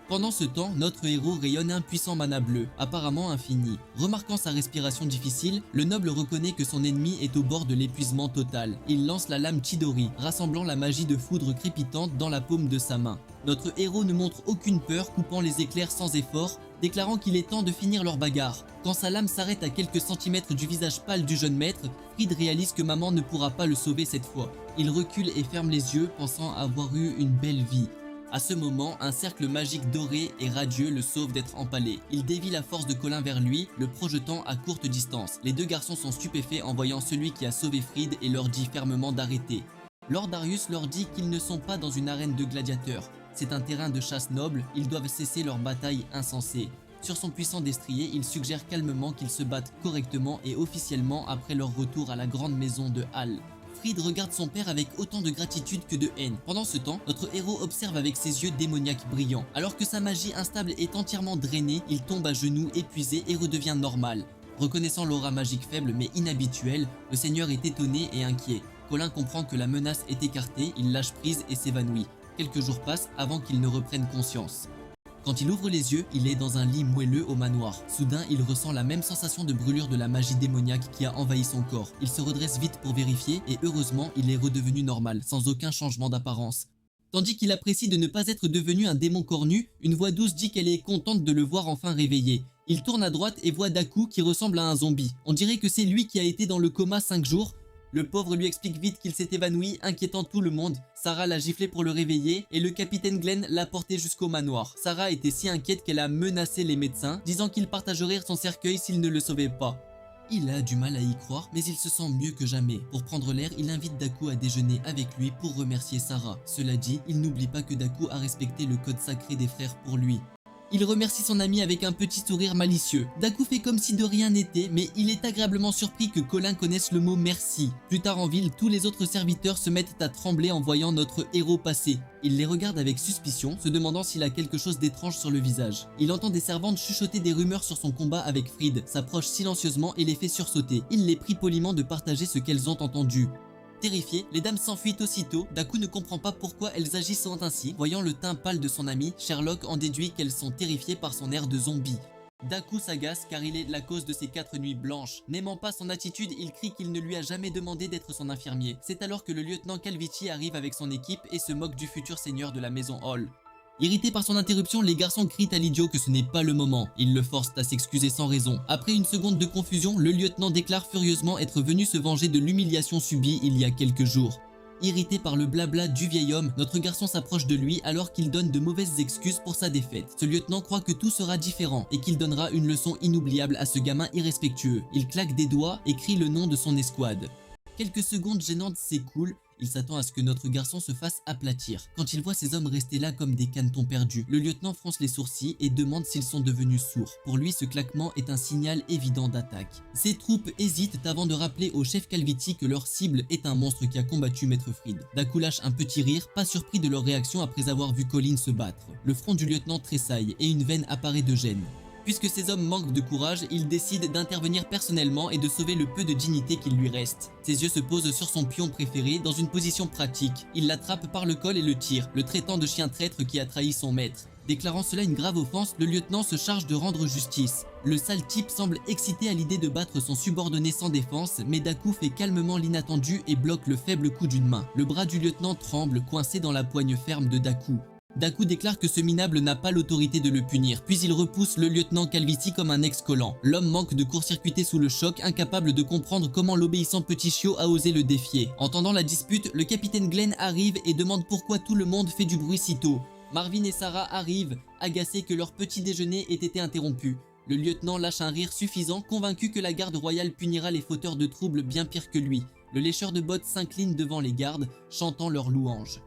A: Pendant ce temps, notre héros rayonne un puissant mana bleu, apparemment infini. Remarquant sa respiration difficile, le noble reconnaît que son ennemi est au bord de l'épuisement total. Il lance la lame Chidori, rassemblant la magie de foudre crépitante dans la paume de sa main. Notre héros ne montre aucune peur, coupant les éclairs sans effort, déclarant qu'il est temps de finir leur bagarre. Quand sa lame s'arrête à quelques centimètres du visage pâle du jeune maître, Fried réalise que maman ne pourra pas le sauver cette fois. Il recule et ferme les yeux, pensant avoir eu une belle vie. À ce moment, un cercle magique doré et radieux le sauve d'être empalé. Il dévie la force de Colin vers lui, le projetant à courte distance. Les deux garçons sont stupéfaits en voyant celui qui a sauvé Fried et leur dit fermement d'arrêter. Lord Darius leur dit qu'ils ne sont pas dans une arène de gladiateurs. C'est un terrain de chasse noble, ils doivent cesser leur bataille insensée. Sur son puissant destrier, il suggère calmement qu'ils se battent correctement et officiellement après leur retour à la grande maison de Hall. Fried regarde son père avec autant de gratitude que de haine. Pendant ce temps, notre héros observe avec ses yeux démoniaques brillants. Alors que sa magie instable est entièrement drainée, il tombe à genoux épuisé et redevient normal. Reconnaissant l'aura magique faible mais inhabituelle, le seigneur est étonné et inquiet. Colin comprend que la menace est écartée, il lâche prise et s'évanouit. Quelques jours passent avant qu'il ne reprenne conscience. Quand il ouvre les yeux, il est dans un lit moelleux au manoir. Soudain, il ressent la même sensation de brûlure de la magie démoniaque qui a envahi son corps. Il se redresse vite pour vérifier et heureusement, il est redevenu normal, sans aucun changement d'apparence. Tandis qu'il apprécie de ne pas être devenu un démon cornu, une voix douce dit qu'elle est contente de le voir enfin réveillé. Il tourne à droite et voit Daku qui ressemble à un zombie. On dirait que c'est lui qui a été dans le coma 5 jours. Le pauvre lui explique vite qu'il s'est évanoui, inquiétant tout le monde. Sarah l'a giflé pour le réveiller et le capitaine Glenn l'a porté jusqu'au manoir. Sarah était si inquiète qu'elle a menacé les médecins, disant qu'ils partageraient son cercueil s'ils ne le sauvaient pas. Il a du mal à y croire, mais il se sent mieux que jamais. Pour prendre l'air, il invite Daku à déjeuner avec lui pour remercier Sarah. Cela dit, il n'oublie pas que Daku a respecté le code sacré des frères pour lui. Il remercie son ami avec un petit sourire malicieux. Daku fait comme si de rien n'était, mais il est agréablement surpris que Colin connaisse le mot merci. Plus tard en ville, tous les autres serviteurs se mettent à trembler en voyant notre héros passer. Il les regarde avec suspicion, se demandant s'il a quelque chose d'étrange sur le visage. Il entend des servantes chuchoter des rumeurs sur son combat avec Fried, s'approche silencieusement et les fait sursauter. Il les prie poliment de partager ce qu'elles ont entendu. Terrifiées, les dames s'enfuient aussitôt. Daku ne comprend pas pourquoi elles agissent ainsi. Voyant le teint pâle de son ami, Sherlock en déduit qu'elles sont terrifiées par son air de zombie. Daku s'agace car il est la cause de ces 4 nuits blanches. N'aimant pas son attitude, il crie qu'il ne lui a jamais demandé d'être son infirmier. C'est alors que le lieutenant Calvici arrive avec son équipe et se moque du futur seigneur de la maison Hall. Irrités par son interruption, les garçons crient à l'idiot que ce n'est pas le moment. Ils le forcent à s'excuser sans raison. Après une seconde de confusion, le lieutenant déclare furieusement être venu se venger de l'humiliation subie il y a quelques jours. Irrité par le blabla du vieil homme, notre garçon s'approche de lui alors qu'il donne de mauvaises excuses pour sa défaite. Ce lieutenant croit que tout sera différent et qu'il donnera une leçon inoubliable à ce gamin irrespectueux. Il claque des doigts et crie le nom de son escouade. Quelques secondes gênantes s'écoulent. Il s'attend à ce que notre garçon se fasse aplatir. Quand il voit ces hommes rester là comme des canetons perdus, le lieutenant fronce les sourcils et demande s'ils sont devenus sourds. Pour lui, ce claquement est un signal évident d'attaque. Ses troupes hésitent avant de rappeler au chef Calvitti que leur cible est un monstre qui a combattu Maître Fried. Daku lâche un petit rire, pas surpris de leur réaction après avoir vu Colin se battre. Le front du lieutenant tressaille et une veine apparaît de gêne. Puisque ces hommes manquent de courage, il décide d'intervenir personnellement et de sauver le peu de dignité qu'il lui reste. Ses yeux se posent sur son pion préféré dans une position pratique. Il l'attrape par le col et le tire, le traitant de chien traître qui a trahi son maître. Déclarant cela une grave offense, le lieutenant se charge de rendre justice. Le sale type semble excité à l'idée de battre son subordonné sans défense, mais Daku fait calmement l'inattendu et bloque le faible coup d'une main. Le bras du lieutenant tremble, coincé dans la poigne ferme de Daku. Daku déclare que ce minable n'a pas l'autorité de le punir, puis il repousse le lieutenant Calvitti comme un ex-collant. L'homme manque de court-circuiter sous le choc, incapable de comprendre comment l'obéissant petit chiot a osé le défier. Entendant la dispute, le capitaine Glenn arrive et demande pourquoi tout le monde fait du bruit si tôt. Marvin et Sarah arrivent, agacés que leur petit déjeuner ait été interrompu. Le lieutenant lâche un rire suffisant, convaincu que la garde royale punira les fauteurs de troubles bien pire que lui. Le lécheur de bottes s'incline devant les gardes, chantant leurs louanges.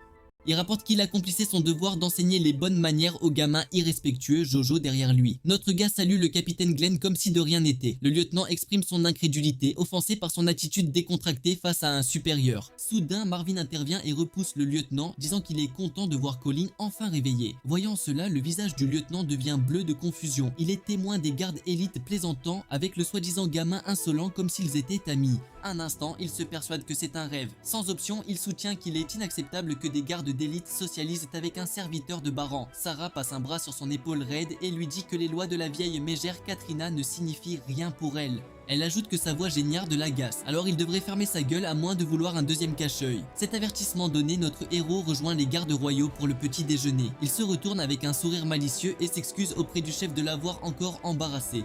A: Il rapporte qu'il accomplissait son devoir d'enseigner les bonnes manières au gamin irrespectueux Jojo derrière lui. Notre gars salue le capitaine Glenn comme si de rien n'était. Le lieutenant exprime son incrédulité, offensé par son attitude décontractée face à un supérieur. Soudain, Marvin intervient et repousse le lieutenant, disant qu'il est content de voir Colin enfin réveillé. Voyant cela, le visage du lieutenant devient bleu de confusion. Il est témoin des gardes élites plaisantant avec le soi-disant gamin insolent comme s'ils étaient amis. Un instant, il se persuade que c'est un rêve. Sans option, il soutient qu'il est inacceptable que des gardes d'élite socialisent avec un serviteur de Baran. Sarah passe un bras sur son épaule raide et lui dit que les lois de la vieille mégère Katrina ne signifient rien pour elle. Elle ajoute que sa voix géniarde l'agace, alors il devrait fermer sa gueule à moins de vouloir un deuxième cache-œil. Cet avertissement donné, notre héros rejoint les gardes royaux pour le petit déjeuner. Il se retourne avec un sourire malicieux et s'excuse auprès du chef de l'avoir encore embarrassé.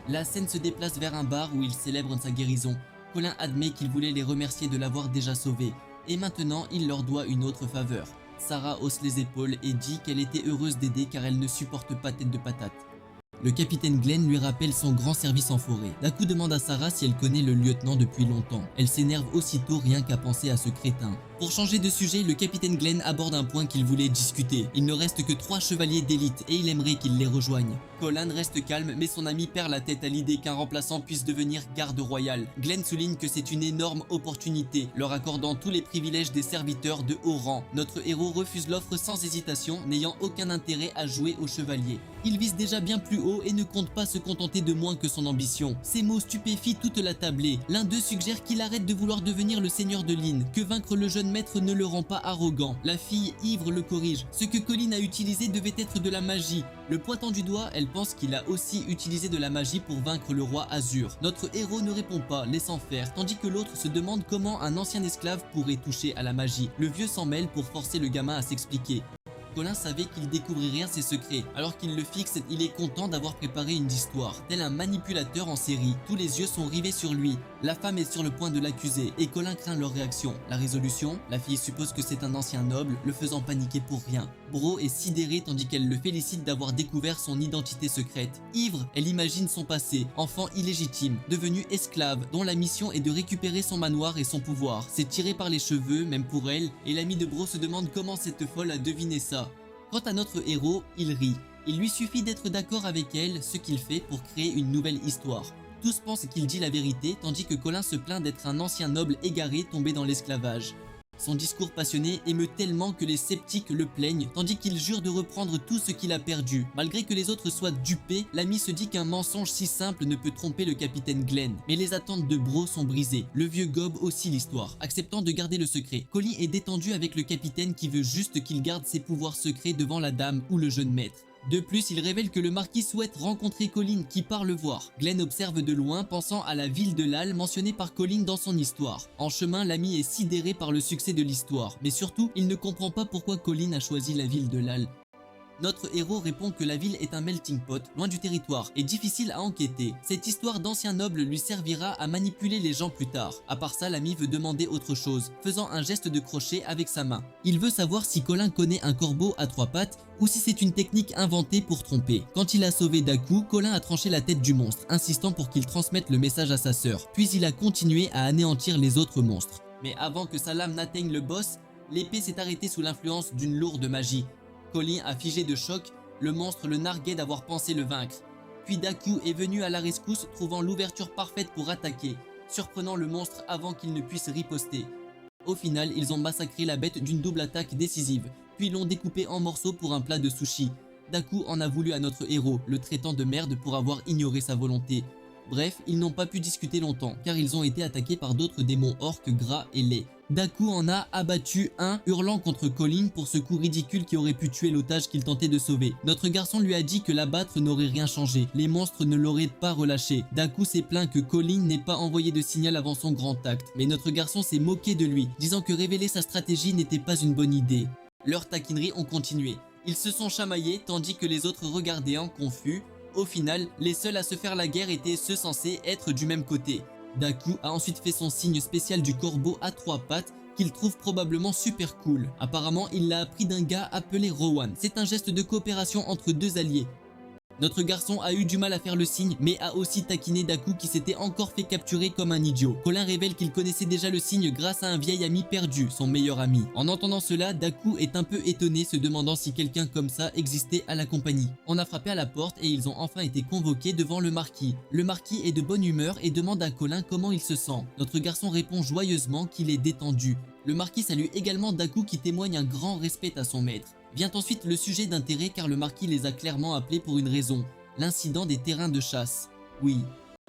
A: La scène se déplace vers un bar où il célèbre sa guérison. Colin admet qu'il voulait les remercier de l'avoir déjà sauvé, et maintenant il leur doit une autre faveur. Sarah hausse les épaules et dit qu'elle était heureuse d'aider car elle ne supporte pas tête de patate. Le capitaine Glenn lui rappelle son grand service en forêt. Daku demande à Sarah si elle connaît le lieutenant depuis longtemps. Elle s'énerve aussitôt rien qu'à penser à ce crétin. Pour changer de sujet, le capitaine Glenn aborde un point qu'il voulait discuter. Il ne reste que 3 chevaliers d'élite et il aimerait qu'ils les rejoignent. Colin reste calme mais son ami perd la tête à l'idée qu'un remplaçant puisse devenir garde royal. Glenn souligne que c'est une énorme opportunité, leur accordant tous les privilèges des serviteurs de haut rang. Notre héros refuse l'offre sans hésitation, n'ayant aucun intérêt à jouer au chevalier. Il vise déjà bien plus haut et ne compte pas se contenter de moins que son ambition. Ces mots stupéfient toute la tablée. L'un d'eux suggère qu'il arrête de vouloir devenir le seigneur de Lynn, que vaincre le jeune maître ne le rend pas arrogant. La fille ivre le corrige. Ce que Colin a utilisé devait être de la magie. Le pointant du doigt, elle pense qu'il a aussi utilisé de la magie pour vaincre le roi Azur. Notre héros ne répond pas, laissant faire, tandis que l'autre se demande comment un ancien esclave pourrait toucher à la magie. Le vieux s'en mêle pour forcer le gamin à s'expliquer. Colin savait qu'il découvrirait ses secrets. Alors qu'il le fixe, il est content d'avoir préparé une histoire. Tel un manipulateur en série, tous les yeux sont rivés sur lui. La femme est sur le point de l'accuser et Colin craint leur réaction. La résolution, la fille suppose que c'est un ancien noble, le faisant paniquer pour rien. Bro est sidéré tandis qu'elle le félicite d'avoir découvert son identité secrète. Ivre, elle imagine son passé, enfant illégitime, devenu esclave, dont la mission est de récupérer son manoir et son pouvoir. C'est tiré par les cheveux, même pour elle, et l'ami de Bro se demande comment cette folle a deviné ça. Quant à notre héros, il rit. Il lui suffit d'être d'accord avec elle, ce qu'il fait pour créer une nouvelle histoire. Tous pensent qu'il dit la vérité, tandis que Colin se plaint d'être un ancien noble égaré tombé dans l'esclavage. Son discours passionné émeut tellement que les sceptiques le plaignent, tandis qu'il jure de reprendre tout ce qu'il a perdu. Malgré que les autres soient dupés, l'ami se dit qu'un mensonge si simple ne peut tromper le capitaine Glenn. Mais les attentes de Bro sont brisées. Le vieux gobe aussi l'histoire, acceptant de garder le secret. Colin est détendu avec le capitaine qui veut juste qu'il garde ses pouvoirs secrets devant la dame ou le jeune maître. De plus, il révèle que le marquis souhaite rencontrer Colin qui part le voir. Glenn observe de loin, pensant à la ville de Lal mentionnée par Colin dans son histoire. En chemin, l'ami est sidéré par le succès de l'histoire, mais surtout, il ne comprend pas pourquoi Colin a choisi la ville de Lal. Notre héros répond que la ville est un melting pot, loin du territoire, et difficile à enquêter. Cette histoire d'ancien noble lui servira à manipuler les gens plus tard. À part ça, l'ami veut demander autre chose, faisant un geste de crochet avec sa main. Il veut savoir si Colin connaît un corbeau à 3 pattes ou si c'est une technique inventée pour tromper. Quand il a sauvé Daku, Colin a tranché la tête du monstre, insistant pour qu'il transmette le message à sa sœur. Puis il a continué à anéantir les autres monstres. Mais avant que sa lame n'atteigne le boss, l'épée s'est arrêtée sous l'influence d'une lourde magie. Colin a figé de choc, le monstre le narguait d'avoir pensé le vaincre. Puis Daku est venu à la rescousse, trouvant l'ouverture parfaite pour attaquer, surprenant le monstre avant qu'il ne puisse riposter. Au final, ils ont massacré la bête d'une double attaque décisive, puis l'ont découpé en morceaux pour un plat de sushi. Daku en a voulu à notre héros, le traitant de merde pour avoir ignoré sa volonté. Bref, ils n'ont pas pu discuter longtemps, car ils ont été attaqués par d'autres démons orques gras et laids. Daku en a abattu un, hurlant contre Colin pour ce coup ridicule qui aurait pu tuer l'otage qu'il tentait de sauver. Notre garçon lui a dit que l'abattre n'aurait rien changé, les monstres ne l'auraient pas relâché. Daku s'est plaint que Colin n'ait pas envoyé de signal avant son grand acte, mais notre garçon s'est moqué de lui, disant que révéler sa stratégie n'était pas une bonne idée. Leurs taquineries ont continué. Ils se sont chamaillés tandis que les autres regardaient en confus. Au final, les seuls à se faire la guerre étaient ceux censés être du même côté. Daku a ensuite fait son signe spécial du corbeau à 3 pattes qu'il trouve probablement super cool. Apparemment, il l'a appris d'un gars appelé Rowan. C'est un geste de coopération entre deux alliés. Notre garçon a eu du mal à faire le signe, mais a aussi taquiné Daku qui s'était encore fait capturer comme un idiot. Colin révèle qu'il connaissait déjà le signe grâce à un vieil ami perdu, son meilleur ami. En entendant cela, Daku est un peu étonné, se demandant si quelqu'un comme ça existait à la compagnie. On a frappé à la porte et ils ont enfin été convoqués devant le marquis. Le marquis est de bonne humeur et demande à Colin comment il se sent. Notre garçon répond joyeusement qu'il est détendu. Le marquis salue également Daku qui témoigne un grand respect à son maître. Vient ensuite le sujet d'intérêt car le marquis les a clairement appelés pour une raison, l'incident des terrains de chasse. Oui,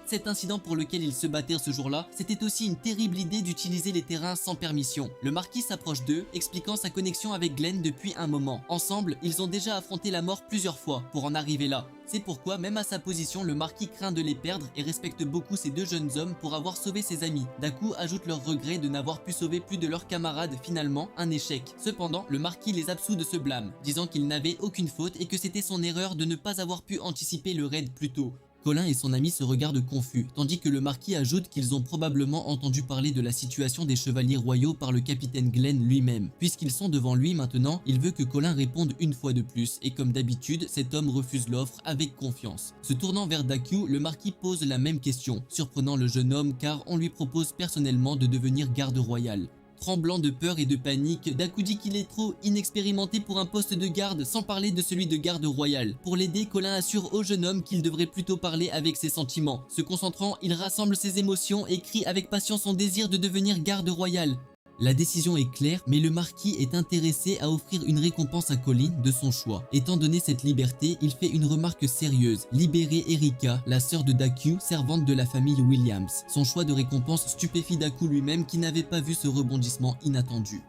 A: cet incident pour lequel ils se battirent ce jour-là, c'était aussi une terrible idée d'utiliser les terrains sans permission. Le marquis s'approche d'eux, expliquant sa connexion avec Glenn depuis un moment. Ensemble, ils ont déjà affronté la mort plusieurs fois pour en arriver là. C'est pourquoi, même à sa position, le marquis craint de les perdre et respecte beaucoup ces deux jeunes hommes pour avoir sauvé ses amis. Daku ajoute leur regret de n'avoir pu sauver plus de leurs camarades, finalement, un échec. Cependant, le marquis les absout de ce blâme, disant qu'ils n'avaient aucune faute et que c'était son erreur de ne pas avoir pu anticiper le raid plus tôt. Colin et son ami se regardent confus, tandis que le marquis ajoute qu'ils ont probablement entendu parler de la situation des chevaliers royaux par le capitaine Glenn lui-même. Puisqu'ils sont devant lui maintenant, il veut que Colin réponde une fois de plus, et comme d'habitude, cet homme refuse l'offre avec confiance. Se tournant vers Daku, le marquis pose la même question, surprenant le jeune homme car on lui propose personnellement de devenir garde royal. Tremblant de peur et de panique, Daku dit qu'il est trop inexpérimenté pour un poste de garde, sans parler de celui de garde royal. Pour l'aider, Colin assure au jeune homme qu'il devrait plutôt parler avec ses sentiments. Se concentrant, il rassemble ses émotions et crie avec passion son désir de devenir garde royal. La décision est claire, mais le marquis est intéressé à offrir une récompense à Colin de son choix. Étant donné cette liberté, il fait une remarque sérieuse, libérer Erika, la sœur de Daku, servante de la famille Williams. Son choix de récompense stupéfie Daku lui-même qui n'avait pas vu ce rebondissement inattendu.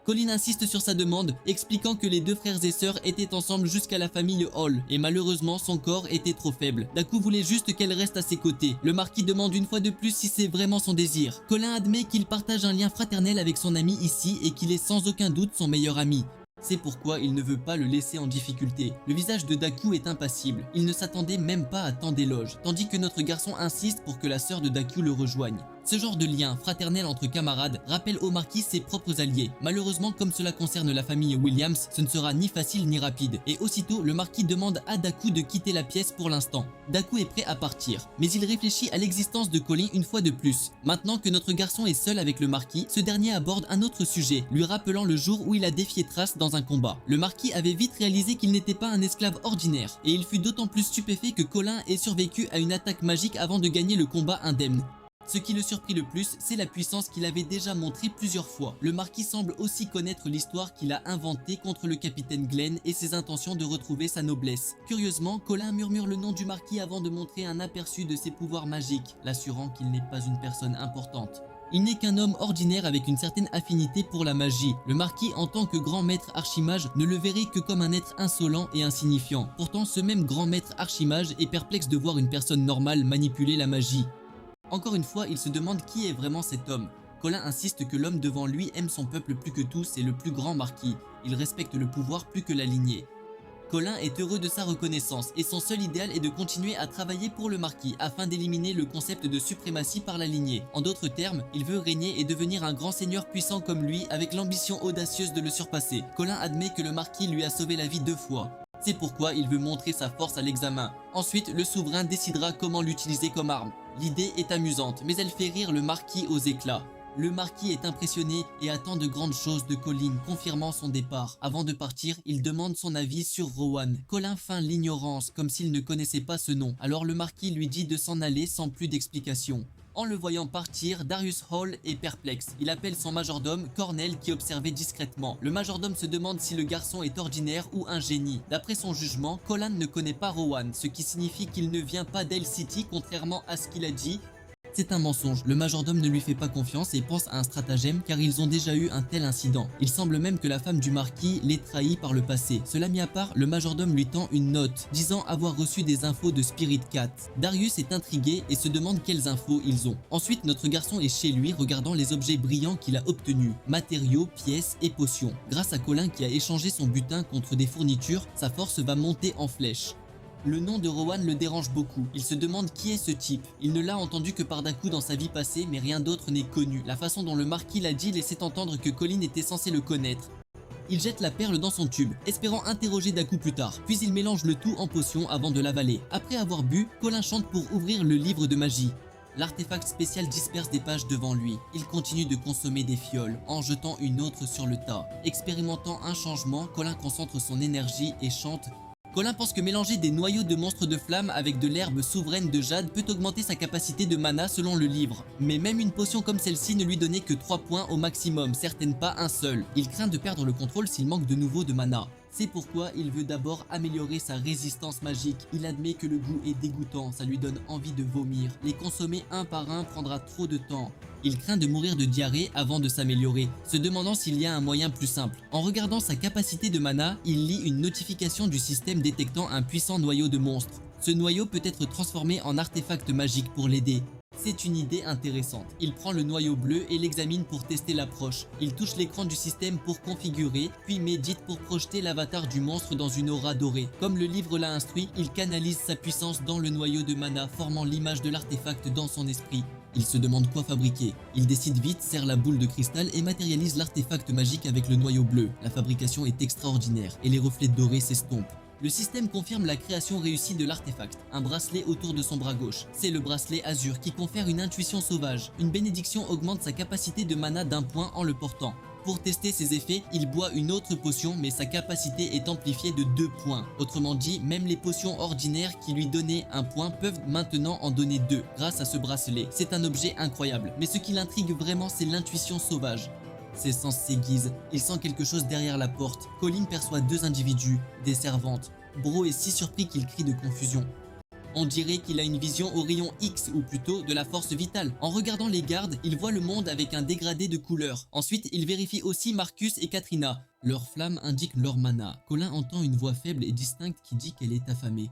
A: Colin insiste sur sa demande, expliquant que les deux frères et sœurs étaient ensemble jusqu'à la famille Hall, et malheureusement son corps était trop faible. Daku voulait juste qu'elle reste à ses côtés. Le marquis demande une fois de plus si c'est vraiment son désir. Colin admet qu'il partage un lien fraternel avec son ami ici et qu'il est sans aucun doute son meilleur ami. C'est pourquoi il ne veut pas le laisser en difficulté. Le visage de Daku est impassible. Il ne s'attendait même pas à tant d'éloges, tandis que notre garçon insiste pour que la sœur de Daku le rejoigne. Ce genre de lien fraternel entre camarades rappelle au marquis ses propres alliés. Malheureusement, comme cela concerne la famille Williams, ce ne sera ni facile ni rapide. Et aussitôt, le marquis demande à Daku de quitter la pièce pour l'instant. Daku est prêt à partir, mais il réfléchit à l'existence de Colin une fois de plus. Maintenant que notre garçon est seul avec le marquis, ce dernier aborde un autre sujet, lui rappelant le jour où il a défié Thrace dans un combat. Le marquis avait vite réalisé qu'il n'était pas un esclave ordinaire, et il fut d'autant plus stupéfait que Colin ait survécu à une attaque magique avant de gagner le combat indemne. Ce qui le surprit le plus, c'est la puissance qu'il avait déjà montrée plusieurs fois. Le marquis semble aussi connaître l'histoire qu'il a inventée contre le capitaine Glenn et ses intentions de retrouver sa noblesse. Curieusement, Colin murmure le nom du marquis avant de montrer un aperçu de ses pouvoirs magiques, l'assurant qu'il n'est pas une personne importante. Il n'est qu'un homme ordinaire avec une certaine affinité pour la magie. Le marquis, en tant que grand maître archimage, ne le verrait que comme un être insolent et insignifiant. Pourtant, ce même grand maître archimage est perplexe de voir une personne normale manipuler la magie. Encore une fois, il se demande qui est vraiment cet homme. Colin insiste que l'homme devant lui aime son peuple plus que tous et le plus grand marquis. Il respecte le pouvoir plus que la lignée. Colin est heureux de sa reconnaissance et son seul idéal est de continuer à travailler pour le marquis afin d'éliminer le concept de suprématie par la lignée. En d'autres termes, il veut régner et devenir un grand seigneur puissant comme lui avec l'ambition audacieuse de le surpasser. Colin admet que le marquis lui a sauvé la vie 2 fois. C'est pourquoi il veut montrer sa force à l'examen. Ensuite, le souverain décidera comment l'utiliser comme arme. L'idée est amusante, mais elle fait rire le marquis aux éclats. Le marquis est impressionné et attend de grandes choses de Colin, confirmant son départ. Avant de partir, il demande son avis sur Rowan. Colin feint l'ignorance, comme s'il ne connaissait pas ce nom. Alors le marquis lui dit de s'en aller sans plus d'explications. En le voyant partir, Darius Hall est perplexe. Il appelle son majordome, Cornell, qui observait discrètement. Le majordome se demande si le garçon est ordinaire ou un génie. D'après son jugement, Colin ne connaît pas Rowan, ce qui signifie qu'il ne vient pas d'El City, contrairement à ce qu'il a dit. C'est un mensonge, le majordome ne lui fait pas confiance et pense à un stratagème car ils ont déjà eu un tel incident. Il semble même que la femme du marquis l'ait trahi par le passé. Cela mis à part, le majordome lui tend une note disant avoir reçu des infos de Spirit Cat. Darius est intrigué et se demande quelles infos ils ont. Ensuite, notre garçon est chez lui regardant les objets brillants qu'il a obtenus, matériaux, pièces et potions. Grâce à Colin qui a échangé son butin contre des fournitures, sa force va monter en flèche. Le nom de Rowan le dérange beaucoup. Il se demande qui est ce type. Il ne l'a entendu que par d'un coup dans sa vie passée, mais rien d'autre n'est connu. La façon dont le marquis l'a dit laissait entendre que Colin était censé le connaître. Il jette la perle dans son tube, espérant interroger Daku plus tard. Puis il mélange le tout en potion avant de l'avaler. Après avoir bu, Colin chante pour ouvrir le livre de magie. L'artefact spécial disperse des pages devant lui. Il continue de consommer des fioles, en jetant une autre sur le tas. Expérimentant un changement, Colin concentre son énergie et chante. Colin pense que mélanger des noyaux de monstres de flammes avec de l'herbe souveraine de jade peut augmenter sa capacité de mana selon le livre. Mais même une potion comme celle-ci ne lui donnait que 3 points au maximum, certaines pas un seul. Il craint de perdre le contrôle s'il manque de nouveau de mana. C'est pourquoi il veut d'abord améliorer sa résistance magique. Il admet que le goût est dégoûtant, ça lui donne envie de vomir. Les consommer un par un prendra trop de temps. Il craint de mourir de diarrhée avant de s'améliorer, se demandant s'il y a un moyen plus simple. En regardant sa capacité de mana, il lit une notification du système détectant un puissant noyau de monstre. Ce noyau peut être transformé en artefact magique pour l'aider. C'est une idée intéressante. Il prend le noyau bleu et l'examine pour tester l'approche. Il touche l'écran du système pour configurer, puis médite pour projeter l'avatar du monstre dans une aura dorée. Comme le livre l'a instruit, il canalise sa puissance dans le noyau de mana, formant l'image de l'artefact dans son esprit. Il se demande quoi fabriquer. Il décide vite, serre la boule de cristal et matérialise l'artefact magique avec le noyau bleu. La fabrication est extraordinaire et les reflets dorés s'estompent. Le système confirme la création réussie de l'artefact, un bracelet autour de son bras gauche. C'est le bracelet azur qui confère une intuition sauvage. Une bénédiction augmente sa capacité de mana d'1 point en le portant. Pour tester ses effets, il boit une autre potion mais sa capacité est amplifiée de 2 points. Autrement dit, même les potions ordinaires qui lui donnaient 1 point peuvent maintenant en donner 2 grâce à ce bracelet. C'est un objet incroyable, mais ce qui l'intrigue vraiment c'est l'intuition sauvage. Ses sens s'aiguisent, il sent quelque chose derrière la porte. Colin perçoit 2 individus, des servantes. Bro est si surpris qu'il crie de confusion. On dirait qu'il a une vision au rayon X ou plutôt de la force vitale. En regardant les gardes, il voit le monde avec un dégradé de couleurs. Ensuite, il vérifie aussi Marcus et Katrina. Leur flamme indique leur mana. Colin entend une voix faible et distincte qui dit qu'elle est affamée.